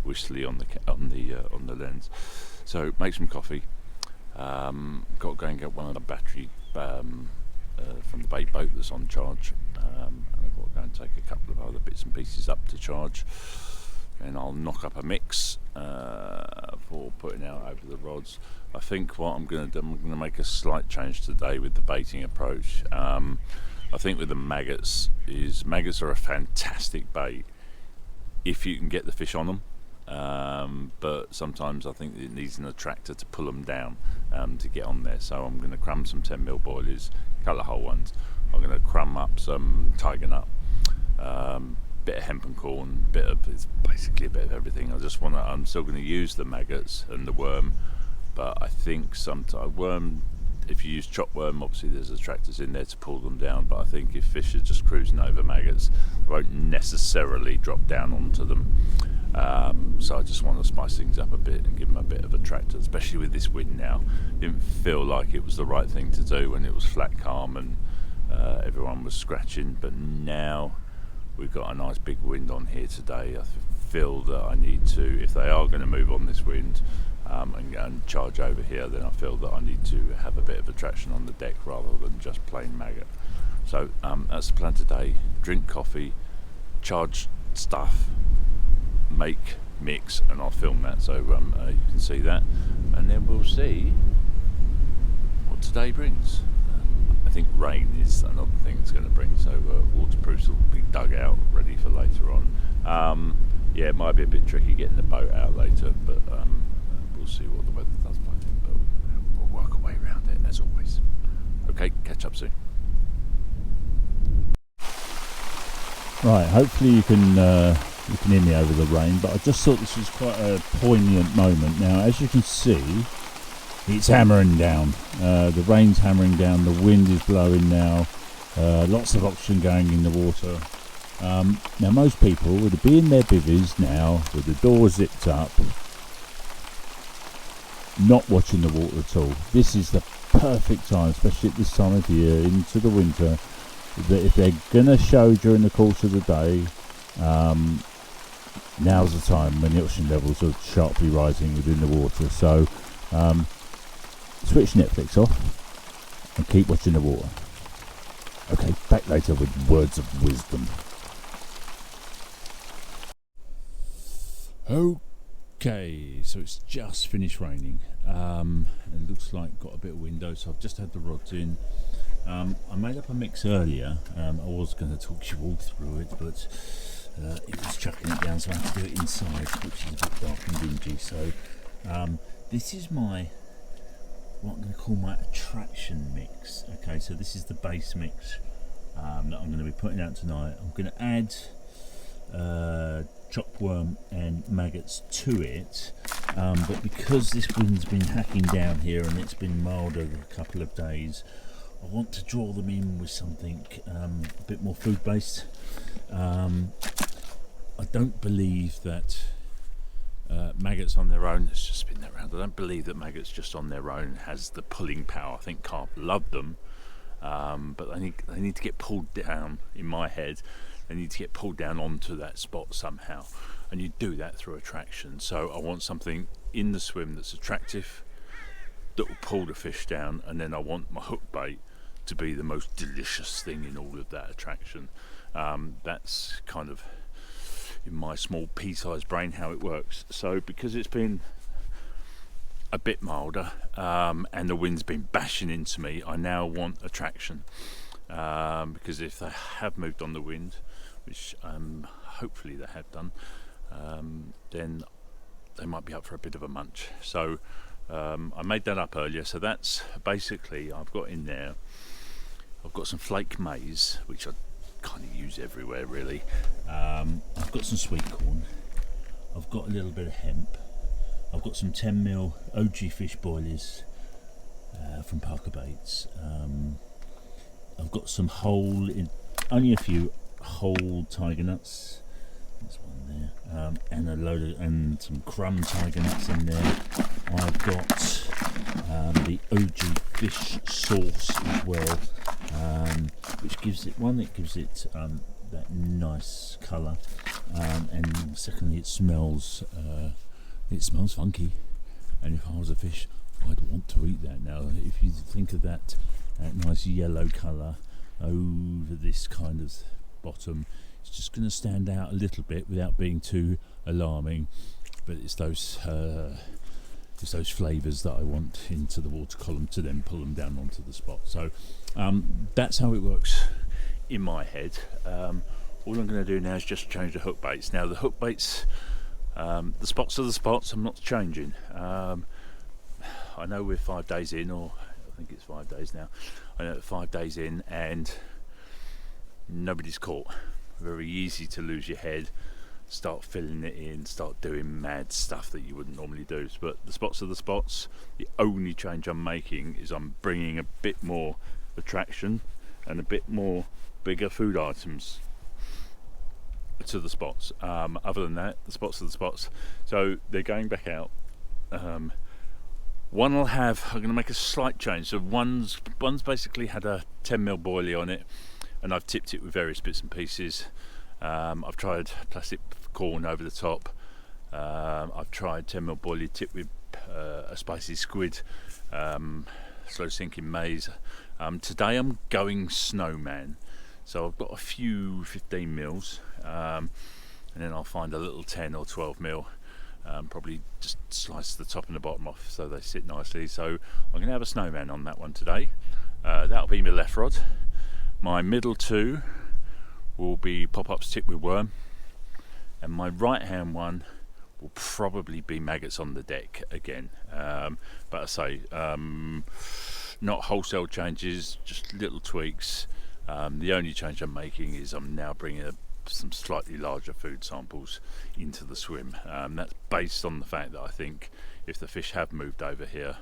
whistly on the lens. So make some coffee. Got to go and get one of the battery from the bait boat that's on charge, and I've got to go and take a couple of other bits and pieces up to charge, and I'll knock up a mix for putting out over the rods. I think what I'm going to do, I'm going to make a slight change today with the baiting approach. I think with the maggots are a fantastic bait if you can get the fish on them, but sometimes I think it needs an attractor to pull them down to get on there. So I'm going to crumb some 10mm boilies, a couple of whole ones. I'm going to crumb up some tiger nut, bit of hempen corn, it's basically a bit of everything. I'm still going to use the maggots and the worm, but I think sometimes worm, if you use chop worm, obviously there's attractors in there to pull them down, but I think if fish are just cruising over maggots, they won't necessarily drop down onto them. So I just want to spice things up a bit and give them a bit of attractor, especially with this wind now. Didn't feel like it was the right thing to do when it was flat calm and everyone was scratching, but now we've got a nice big wind on here today. I feel that I need to, if they are going to move on this wind and charge over here, then I feel that I need to have a bit of attraction on the deck rather than just plain maggot. So that's the plan today. Drink coffee, charge stuff, make mix, and I'll film that so you can see that, and then we'll see what today brings. I think rain is another thing it's going to bring, so waterproofs will be dug out ready for later on. Yeah, it might be a bit tricky getting the boat out later, but we'll see what the weather does by then, but we'll work our way around it as always. Okay, catch up soon. Right, hopefully you can hear me over the rain, but I just thought this was quite a poignant moment. Now, as you can see, it's hammering down. The rain's hammering down, the wind is blowing now, lots of oxygen going in the water. Now, most people would be in their bivvies now with the doors zipped up, not watching the water at all. This is the perfect time, especially at this time of year into the winter, that if they're going to show during the course of the day, now's the time when the oxygen levels are sharply rising within the water. So switch Netflix off and keep watching the water. Okay, back later with words of wisdom. Okay, so it's just finished raining. It looks like got a bit of window, so I've just had the rods in. I made up a mix earlier. I was going to talk you all through it, but it was chucking it down, so I have to do it inside, which is a bit dark and dingy. So this is what I'm going to call my attraction mix. Okay, so this is the base mix that I'm going to be putting out tonight. I'm going to add chopped worm and maggots to it, but because this wind's been hacking down here and it's been mild over a couple of days, I want to draw them in with something a bit more food based. I don't believe that maggots on their own, let's just spin that around, I don't believe that maggots just on their own has the pulling power. I think carp love them, but they need to get pulled down, in my head. They need to get pulled down onto that spot somehow, and you do that through attraction. So I want something in the swim that's attractive, that will pull the fish down, and then I want my hook bait to be the most delicious thing in all of that attraction. That's kind of in my small pea-sized brain how it works. So because it's been a bit milder and the wind's been bashing into me, I now want attraction, because if they have moved on the wind, which hopefully they have done, then they might be up for a bit of a munch. So I made that up earlier, so that's basically, I've got in there, I've got some flake maize, which I kind of use everywhere really. I've got some sweet corn, I've got a little bit of hemp. I've got some 10mm OG fish boilies from Parker Baits. I've got some only a few whole tiger nuts. There's one there, and some crumb tiger nuts in there. I've got the OG fish sauce as well, which gives it that nice colour, and secondly, it smells funky. And if I was a fish, I'd want to eat that. Now, if you think of that nice yellow colour over this kind of bottom, it's just going to stand out a little bit without being too alarming. But it's those flavours that I want into the water column to then pull them down onto the spot. So that's how it works in my head. All I'm going to do now is just change the hook baits. Now the hook baits, the spots are the spots. I'm not changing. I know we're 5 days in, or I think it's 5 days now. I know 5 days in, and nobody's caught. Very easy to lose your head, start filling it in, start doing mad stuff that you wouldn't normally do. But the spots are the spots. The only change I'm making is I'm bringing a bit more attraction and a bit more bigger food items to the spots. Other than that, the spots are the spots. So they're going back out. I'm going to make a slight change. So one's basically had a 10mm boilie on it, and I've tipped it with various bits and pieces. I've tried plastic corn over the top. I've tried 10mm boilie tipped with a spicy squid, slow sinking maize. Today I'm going snowman. So I've got a few 15mm, and then I'll find a little 10 or 12mm. Probably just slice the top and the bottom off so they sit nicely. So I'm going to have a snowman on that one today. That'll be my left rod. My middle two will be pop-ups tipped with worm, and my right hand one will probably be maggots on the deck again. But I say, not wholesale changes, just little tweaks. The only change I'm making is I'm now bringing some slightly larger food samples into the swim. That's based on the fact that I think if the fish have moved over here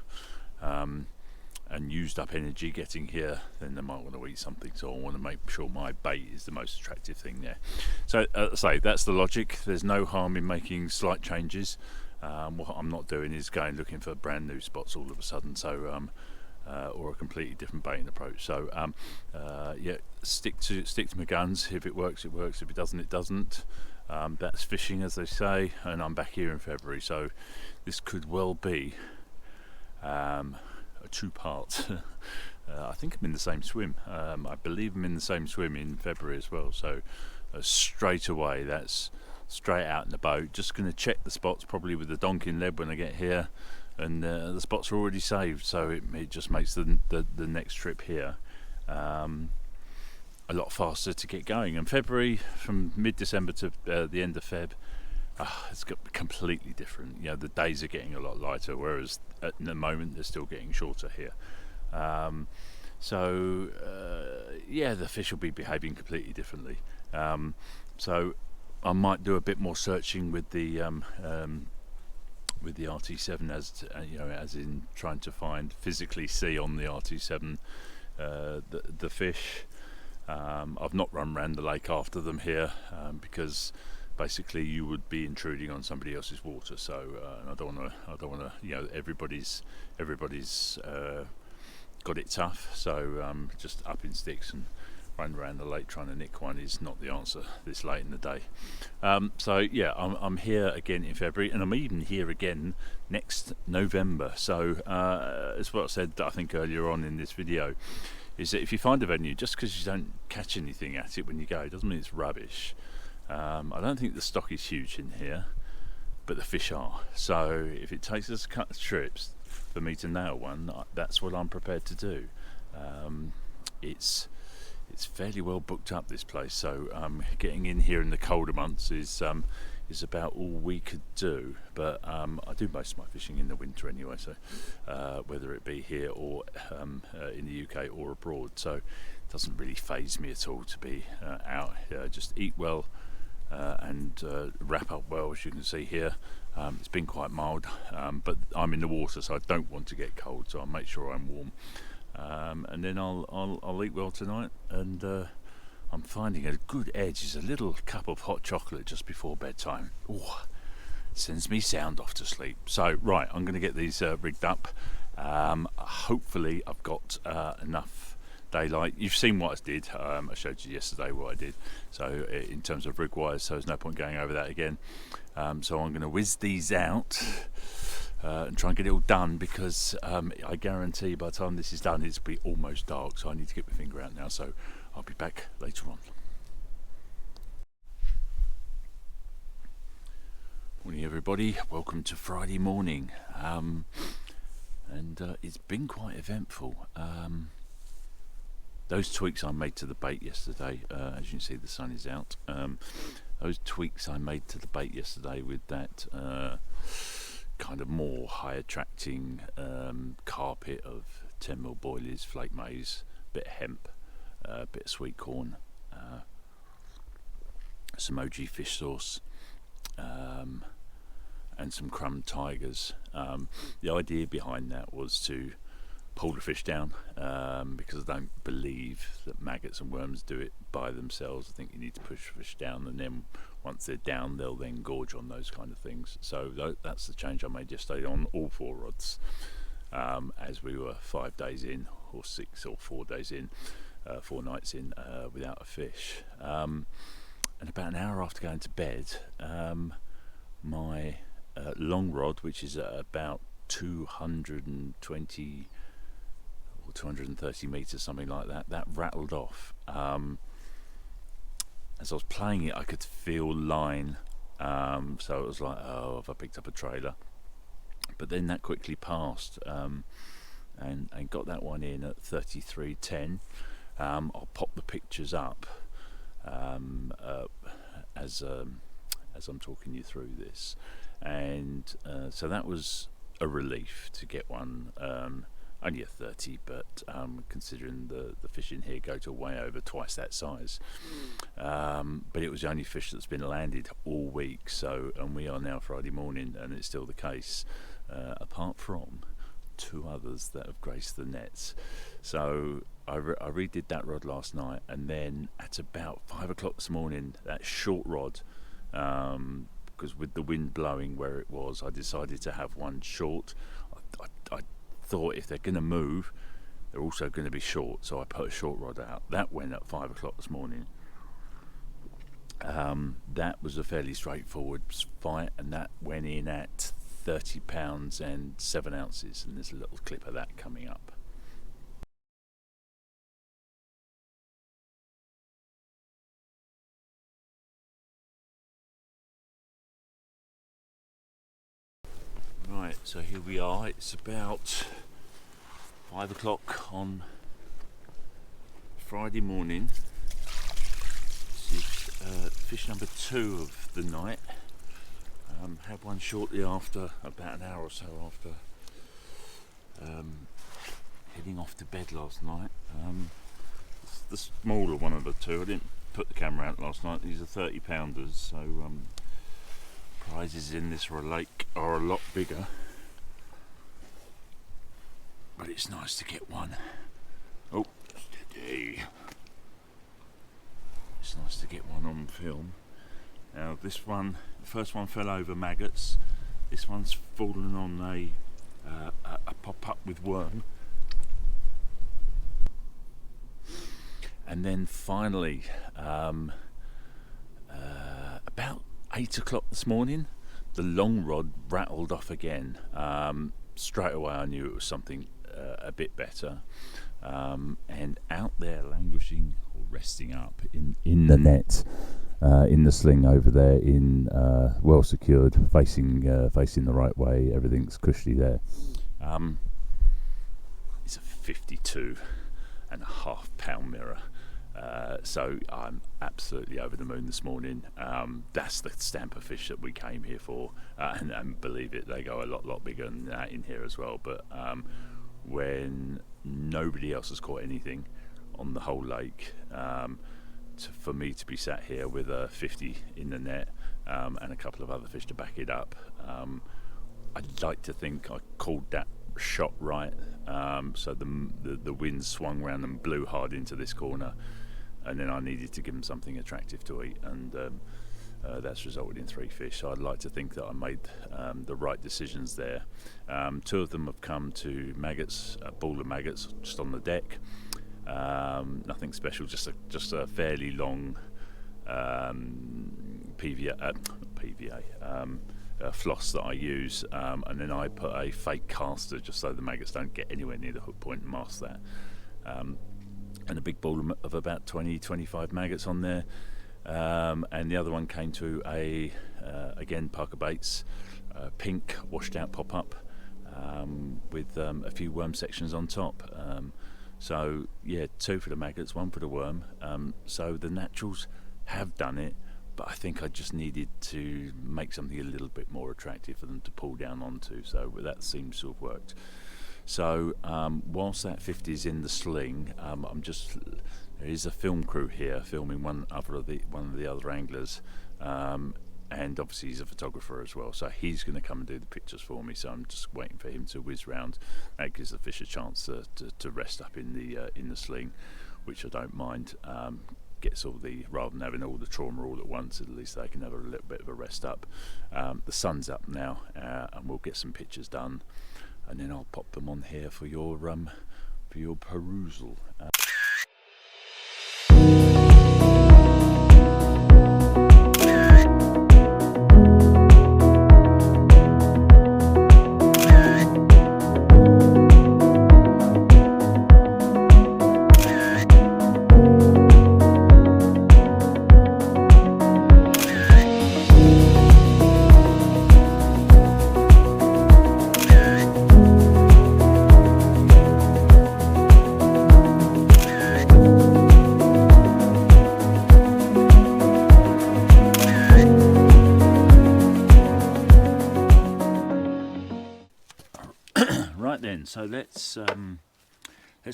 and used up energy getting here, then they might want to eat something. So I want to make sure my bait is the most attractive thing there. So that's the logic. There's no harm in making slight changes. What I'm not doing is going looking for brand new spots all of a sudden. So or a completely different baiting approach. So yeah, stick to my guns. If it works, it works. If it doesn't, it doesn't. That's fishing, as they say, and I'm back here in February, so this could well be a two-part. I think I'm in the same swim. I believe I'm in the same swim in February as well. So straight away, that's straight out in the boat. Just going to check the spots probably with the donking lead when I get here. And the spots are already saved, so it just makes the next trip here a lot faster to get going. And February, from mid-December to the end of Feb, it's got completely different. You know, the days are getting a lot lighter, whereas at the moment they're still getting shorter here. Yeah, the fish will be behaving completely differently. So I might do a bit more searching with the RT7 as in trying to physically see on the RT7 the fish. I've not run around the lake after them here because basically you would be intruding on somebody else's water. So I don't want to. You know, everybody's got it tough. So just up in sticks and running around the lake trying to nick one is not the answer this late in the day. So yeah, I'm here again in February, and I'm even here again next November. So as what I said, I think earlier on in this video, is that if you find a venue, just because you don't catch anything at it when you go, doesn't mean it's rubbish. I don't think the stock is huge in here, but the fish are. So if it takes us a couple of trips for me to nail one, that's what I'm prepared to do. It's fairly well booked up, this place, so getting in here in the colder months is about all we could do. But I do most of my fishing in the winter anyway, so whether it be here or in the UK or abroad, so it doesn't really faze me at all to be out. Just eat well, and wrap up well, as you can see here. It's been quite mild, but I'm in the water, so I don't want to get cold, so I'll make sure I'm warm. And then I'll eat well tonight, and I'm finding a good edge is a little cup of hot chocolate just before bedtime. Ooh, sends me sound off to sleep. So right, I'm going to get these rigged up. Hopefully I've got enough daylight. You've seen what I did. I showed you yesterday what I did. So in terms of rig wise, so there's no point going over that again. So I'm going to whiz these out and try and get it all done, because I guarantee by the time this is done it'll be almost dark, so I need to get my finger out now. So I'll be back later on. Morning everybody, welcome to Friday morning, and it's been quite eventful. Those tweaks I made to the bait yesterday, as you can see the sun is out, those tweaks I made to the bait yesterday with that kind of more high attracting carpet of 10mm boilies, flake maize, bit of hemp, bit of sweet corn, some OG fish sauce, and some crumb tigers. The idea behind that was to pull the fish down, because I don't believe that maggots and worms do it by themselves. I think you need to push fish down, and then once they're down they'll then gorge on those kind of things. So that's the change I made yesterday on all 4 rods, as we were 5 days in, or 6 or 4 days in, 4 nights in, without a fish. And about an hour after going to bed, my long rod, which is about 220 or 230 meters, something like that, that rattled off. As I was playing it I could feel line, so it was like, oh, have I picked up a trailer? But then that quickly passed, and got that one in at 33.10. I'll pop the pictures up as I'm talking you through this, and so that was a relief to get one, only a 30, but considering the fish in here go to way over twice that size, but it was the only fish that's been landed all week. So, and we are now Friday morning and it's still the case, apart from 2 others that have graced the nets. So I redid that rod last night, and then at about 5 o'clock this morning, that short rod, because with the wind blowing where it was, I decided to have one short. I thought if they're going to move, they're also going to be short, so I put a short rod out. That went at 5 o'clock this morning. That was a fairly straightforward fight, and that went in at 30 pounds and 7 ounces, and there's a little clip of that coming up. Right, so here we are. It's about 5 o'clock on Friday morning. This is fish number 2 of the night. Had one shortly after, about an hour or so after heading off to bed last night. It's the smaller one of the 2. I didn't put the camera out last night. These are 30 pounders, so prizes in this lake are a lot bigger, but it's nice to get one. Oh, steady. It's nice to get one on film. Now this one, the first one fell over maggots. This one's fallen on a pop-up with worm. And then finally, about 8 o'clock this morning, the long rod rattled off again. Straight away I knew it was something a bit better, and out there languishing or resting up in the net, in the sling over there, in well secured, facing the right way. Everything's cushy there. It's a 52.5 pound mirror. So I'm absolutely over the moon this morning. That's the stamp of fish that we came here for, and believe it, they go a lot bigger than that in here as well. But when nobody else has caught anything on the whole lake, for me to be sat here with a 50 in the net and a couple of other fish to back it up. I'd like to think I called that shot right, so the wind swung round and blew hard into this corner, and then I needed to give them something attractive to eat, and that's resulted in 3 fish. So I'd like to think that I made the right decisions there. 2 of them have come to maggots, a ball of maggots just on the deck. Nothing special, just a fairly long floss that I use, and then I put a fake caster just so the maggots don't get anywhere near the hook point and mask that. And a big ball of about 20-25 maggots on there. And the other one came to again Parker Baits, pink washed out pop up with a few worm sections on top. So yeah, 2 for the maggots, 1 for the worm. So the naturals have done it, but I think I just needed to make something a little bit more attractive for them to pull down onto. So that seems to have worked. So whilst that 50 is in the sling, there is a film crew here filming one of the other anglers, and obviously he's a photographer as well, so he's going to come and do the pictures for me. So I'm just waiting for him to whiz round. That gives the fish a chance to rest up in the sling, which I don't mind. Gets rather than having all the trauma all at once, at least they can have a little bit of a rest up. The sun's up now, and we'll get some pictures done, and then I'll pop them on here for your perusal. Right then, so let's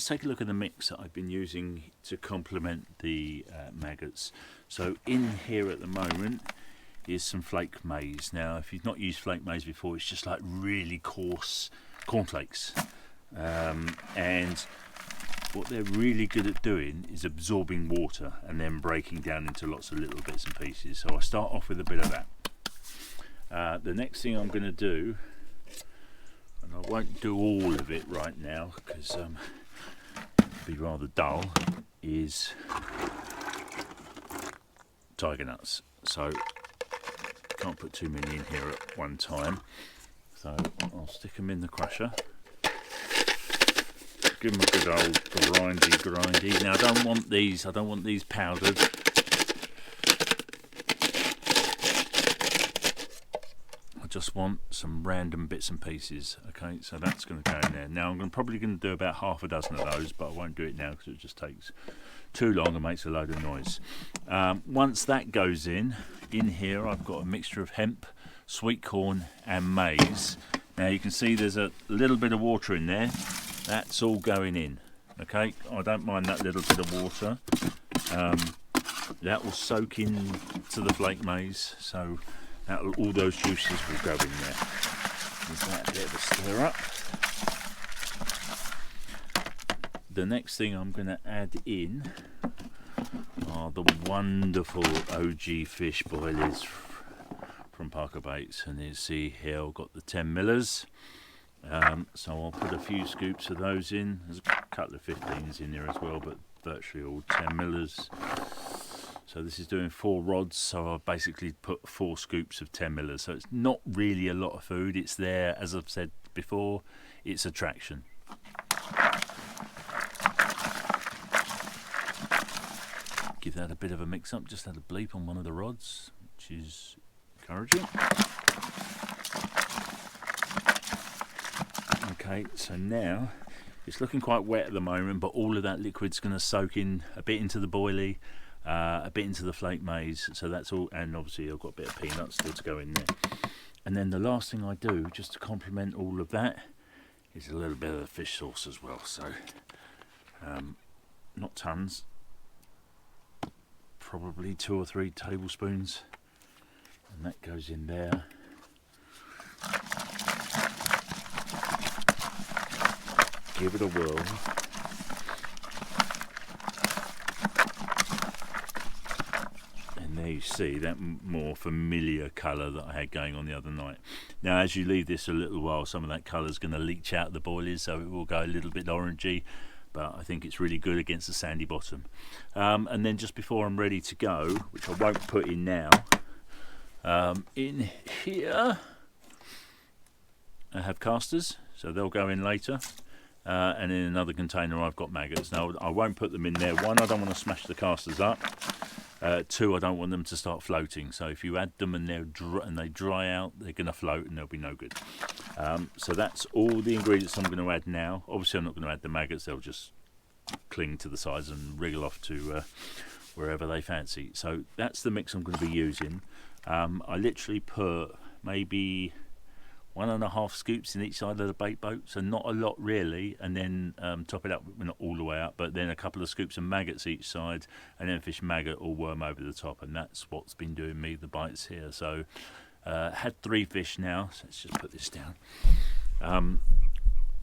take a look at the mix that I've been using to complement the maggots. So in here at the moment is some flake maize. Now, if you've not used flake maize before, it's just like really coarse cornflakes, and what they're really good at doing is absorbing water and then breaking down into lots of little bits and pieces. So I start off with a bit of that. The next thing I'm going to do, and I won't do all of it right now because it'd be rather dull, is tiger nuts. So can't put too many in here at one time, so I'll stick them in the crusher, give them a good old grindy. Now I don't want these powdered. Just want some random bits and pieces. Okay, so that's going to go in there. Now I'm probably going to do about half a dozen of those, but I won't do it now because it just takes too long and makes a load of noise. Once that goes in here I've got a mixture of hemp, sweet corn and maize. Now you can see there's a little bit of water in there. That's all going in. Okay, I don't mind that little bit of water. That will soak in to the flake maize, so all those juices will go in there. Give that a bit of a stir up. The next thing I'm going to add in are the wonderful OG fish boilies from Parker Baits, and you see here I've got the 10 millers. So I'll put a few scoops of those in. There's a couple of 15s in there as well, but virtually all 10 millers. So this is doing 4 rods, so I've basically put 4 scoops of 10 millers. So it's not really a lot of food. It's there, as I've said before, it's attraction. Give that a bit of a mix up. Just had a bleep on one of the rods, which is encouraging. Okay, so now it's looking quite wet at the moment, but all of that liquid's going to soak in a bit into the boilie, a bit into the flake maize, so that's all. And obviously I've got a bit of peanuts still to go in there. And then the last thing I do, just to complement all of that, is a little bit of the fish sauce as well. So not tons, probably 2 or 3 tablespoons, and that goes in there. Give it a whirl. And there you see that more familiar colour that I had going on the other night. Now as you leave this a little while, some of that colour is going to leach out the boilies, so it will go a little bit orangey, but I think it's really good against the sandy bottom. And then just before I'm ready to go, which I won't put in now, in here I have casters, so they'll go in later. And in another container I've got maggots. Now I won't put them in there. 1, I don't want to smash the casters up. 2, I don't want them to start floating. So if you add them and they dry out, they're going to float and they'll be no good. So that's all the ingredients I'm going to add now. Obviously I'm not going to add the maggots, they'll just cling to the sides and wriggle off to wherever they fancy. So that's the mix I'm going to be using. I literally put maybe 1.5 scoops in each side of the bait boat, so not a lot really, and then top it up, not all the way up, but then a couple of scoops of maggots each side, and then fish maggot or worm over the top, and that's what's been doing me the bites here. So had 3 fish now, so let's just put this down.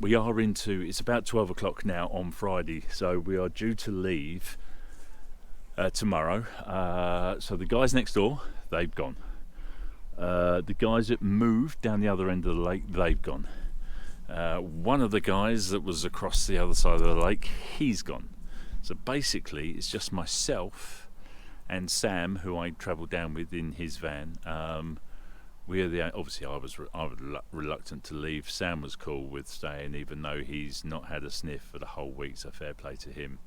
We are into, it's about 12 o'clock now on Friday, so we are due to leave tomorrow. So the guys next door, they've gone. The guys that moved down the other end of the lake, they've gone. One of the guys that was across the other side of the lake, he's gone. So basically it's just myself and Sam, who I travelled down with in his van. Obviously I was reluctant to leave. Sam was cool with staying, even though he's not had a sniff for the whole week, so fair play to him.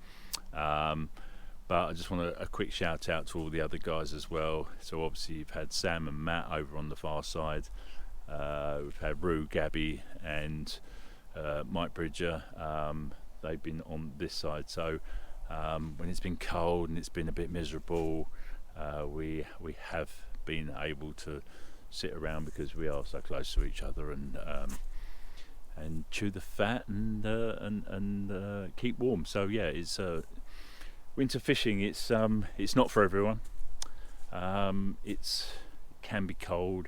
But I just want a quick shout out to all the other guys as well. So obviously you've had Sam and Matt over on the far side. We've had Rue, Gabby and Mike Bridger. They've been on this side. So when it's been cold and it's been a bit miserable, we have been able to sit around because we are so close to each other and chew the fat and keep warm. So yeah, it's winter fishing. It's not for everyone. It can be cold,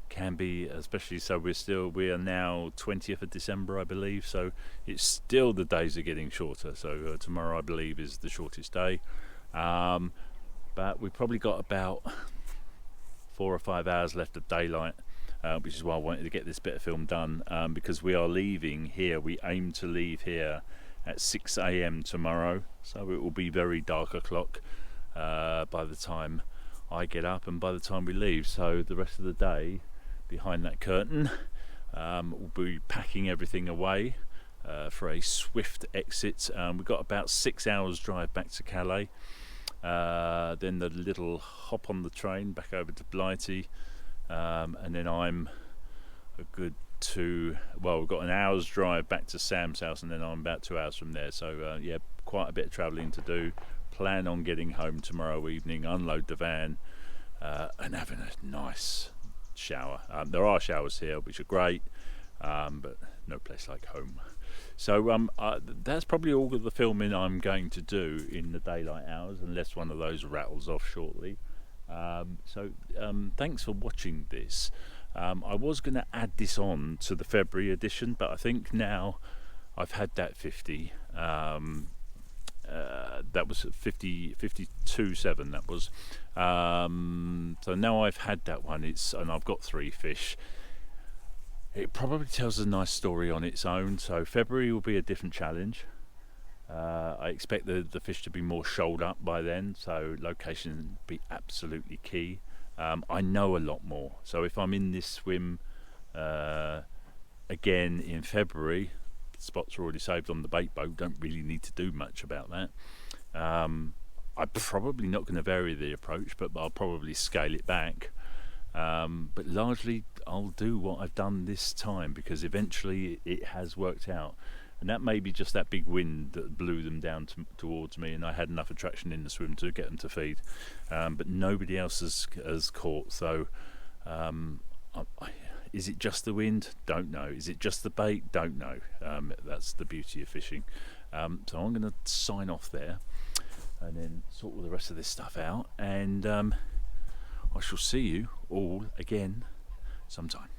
can be, especially so we are now 20th of December, I believe, so it's still, the days are getting shorter. So tomorrow I believe is the shortest day, but we've probably got about 4 or 5 hours left of daylight, which is why I wanted to get this bit of film done, because we are leaving here. We aim to leave here at 6 a.m. tomorrow, so it will be very dark o'clock by the time I get up and by the time we leave. So the rest of the day behind that curtain, we'll be packing everything away for a swift exit. We've got about 6 hours drive back to Calais, then the little hop on the train back over to Blighty, and then I'm a good we've got an hour's drive back to Sam's house, and then I'm about 2 hours from there. So yeah, quite a bit of travelling to do. Plan on getting home tomorrow evening, unload the van, and having a nice shower. There are showers here which are great, but no place like home. So that's probably all of the filming I'm going to do in the daylight hours, unless one of those rattles off shortly. So thanks for watching this. I was going to add this on to the February edition, but I think now I've had that 50. That was 52.7. That was. So now I've had that one. And I've got 3 fish. It probably tells a nice story on its own. So February will be a different challenge. I expect the fish to be more shoaled up by then. So location will be absolutely key. I know a lot more, so if I'm in this swim again in February, spots are already saved on the bait boat, don't really need to do much about that. I'm probably not going to vary the approach, but I'll probably scale it back, but largely I'll do what I've done this time, because eventually it has worked out. And that may be just that big wind that blew them down towards me, and I had enough attraction in the swim to get them to feed. But nobody else has caught. So is it just the wind? Don't know. Is it just the bait? Don't know. That's the beauty of fishing. So I'm going to sign off there. and then sort all the rest of this stuff out, and I shall see you all again sometime.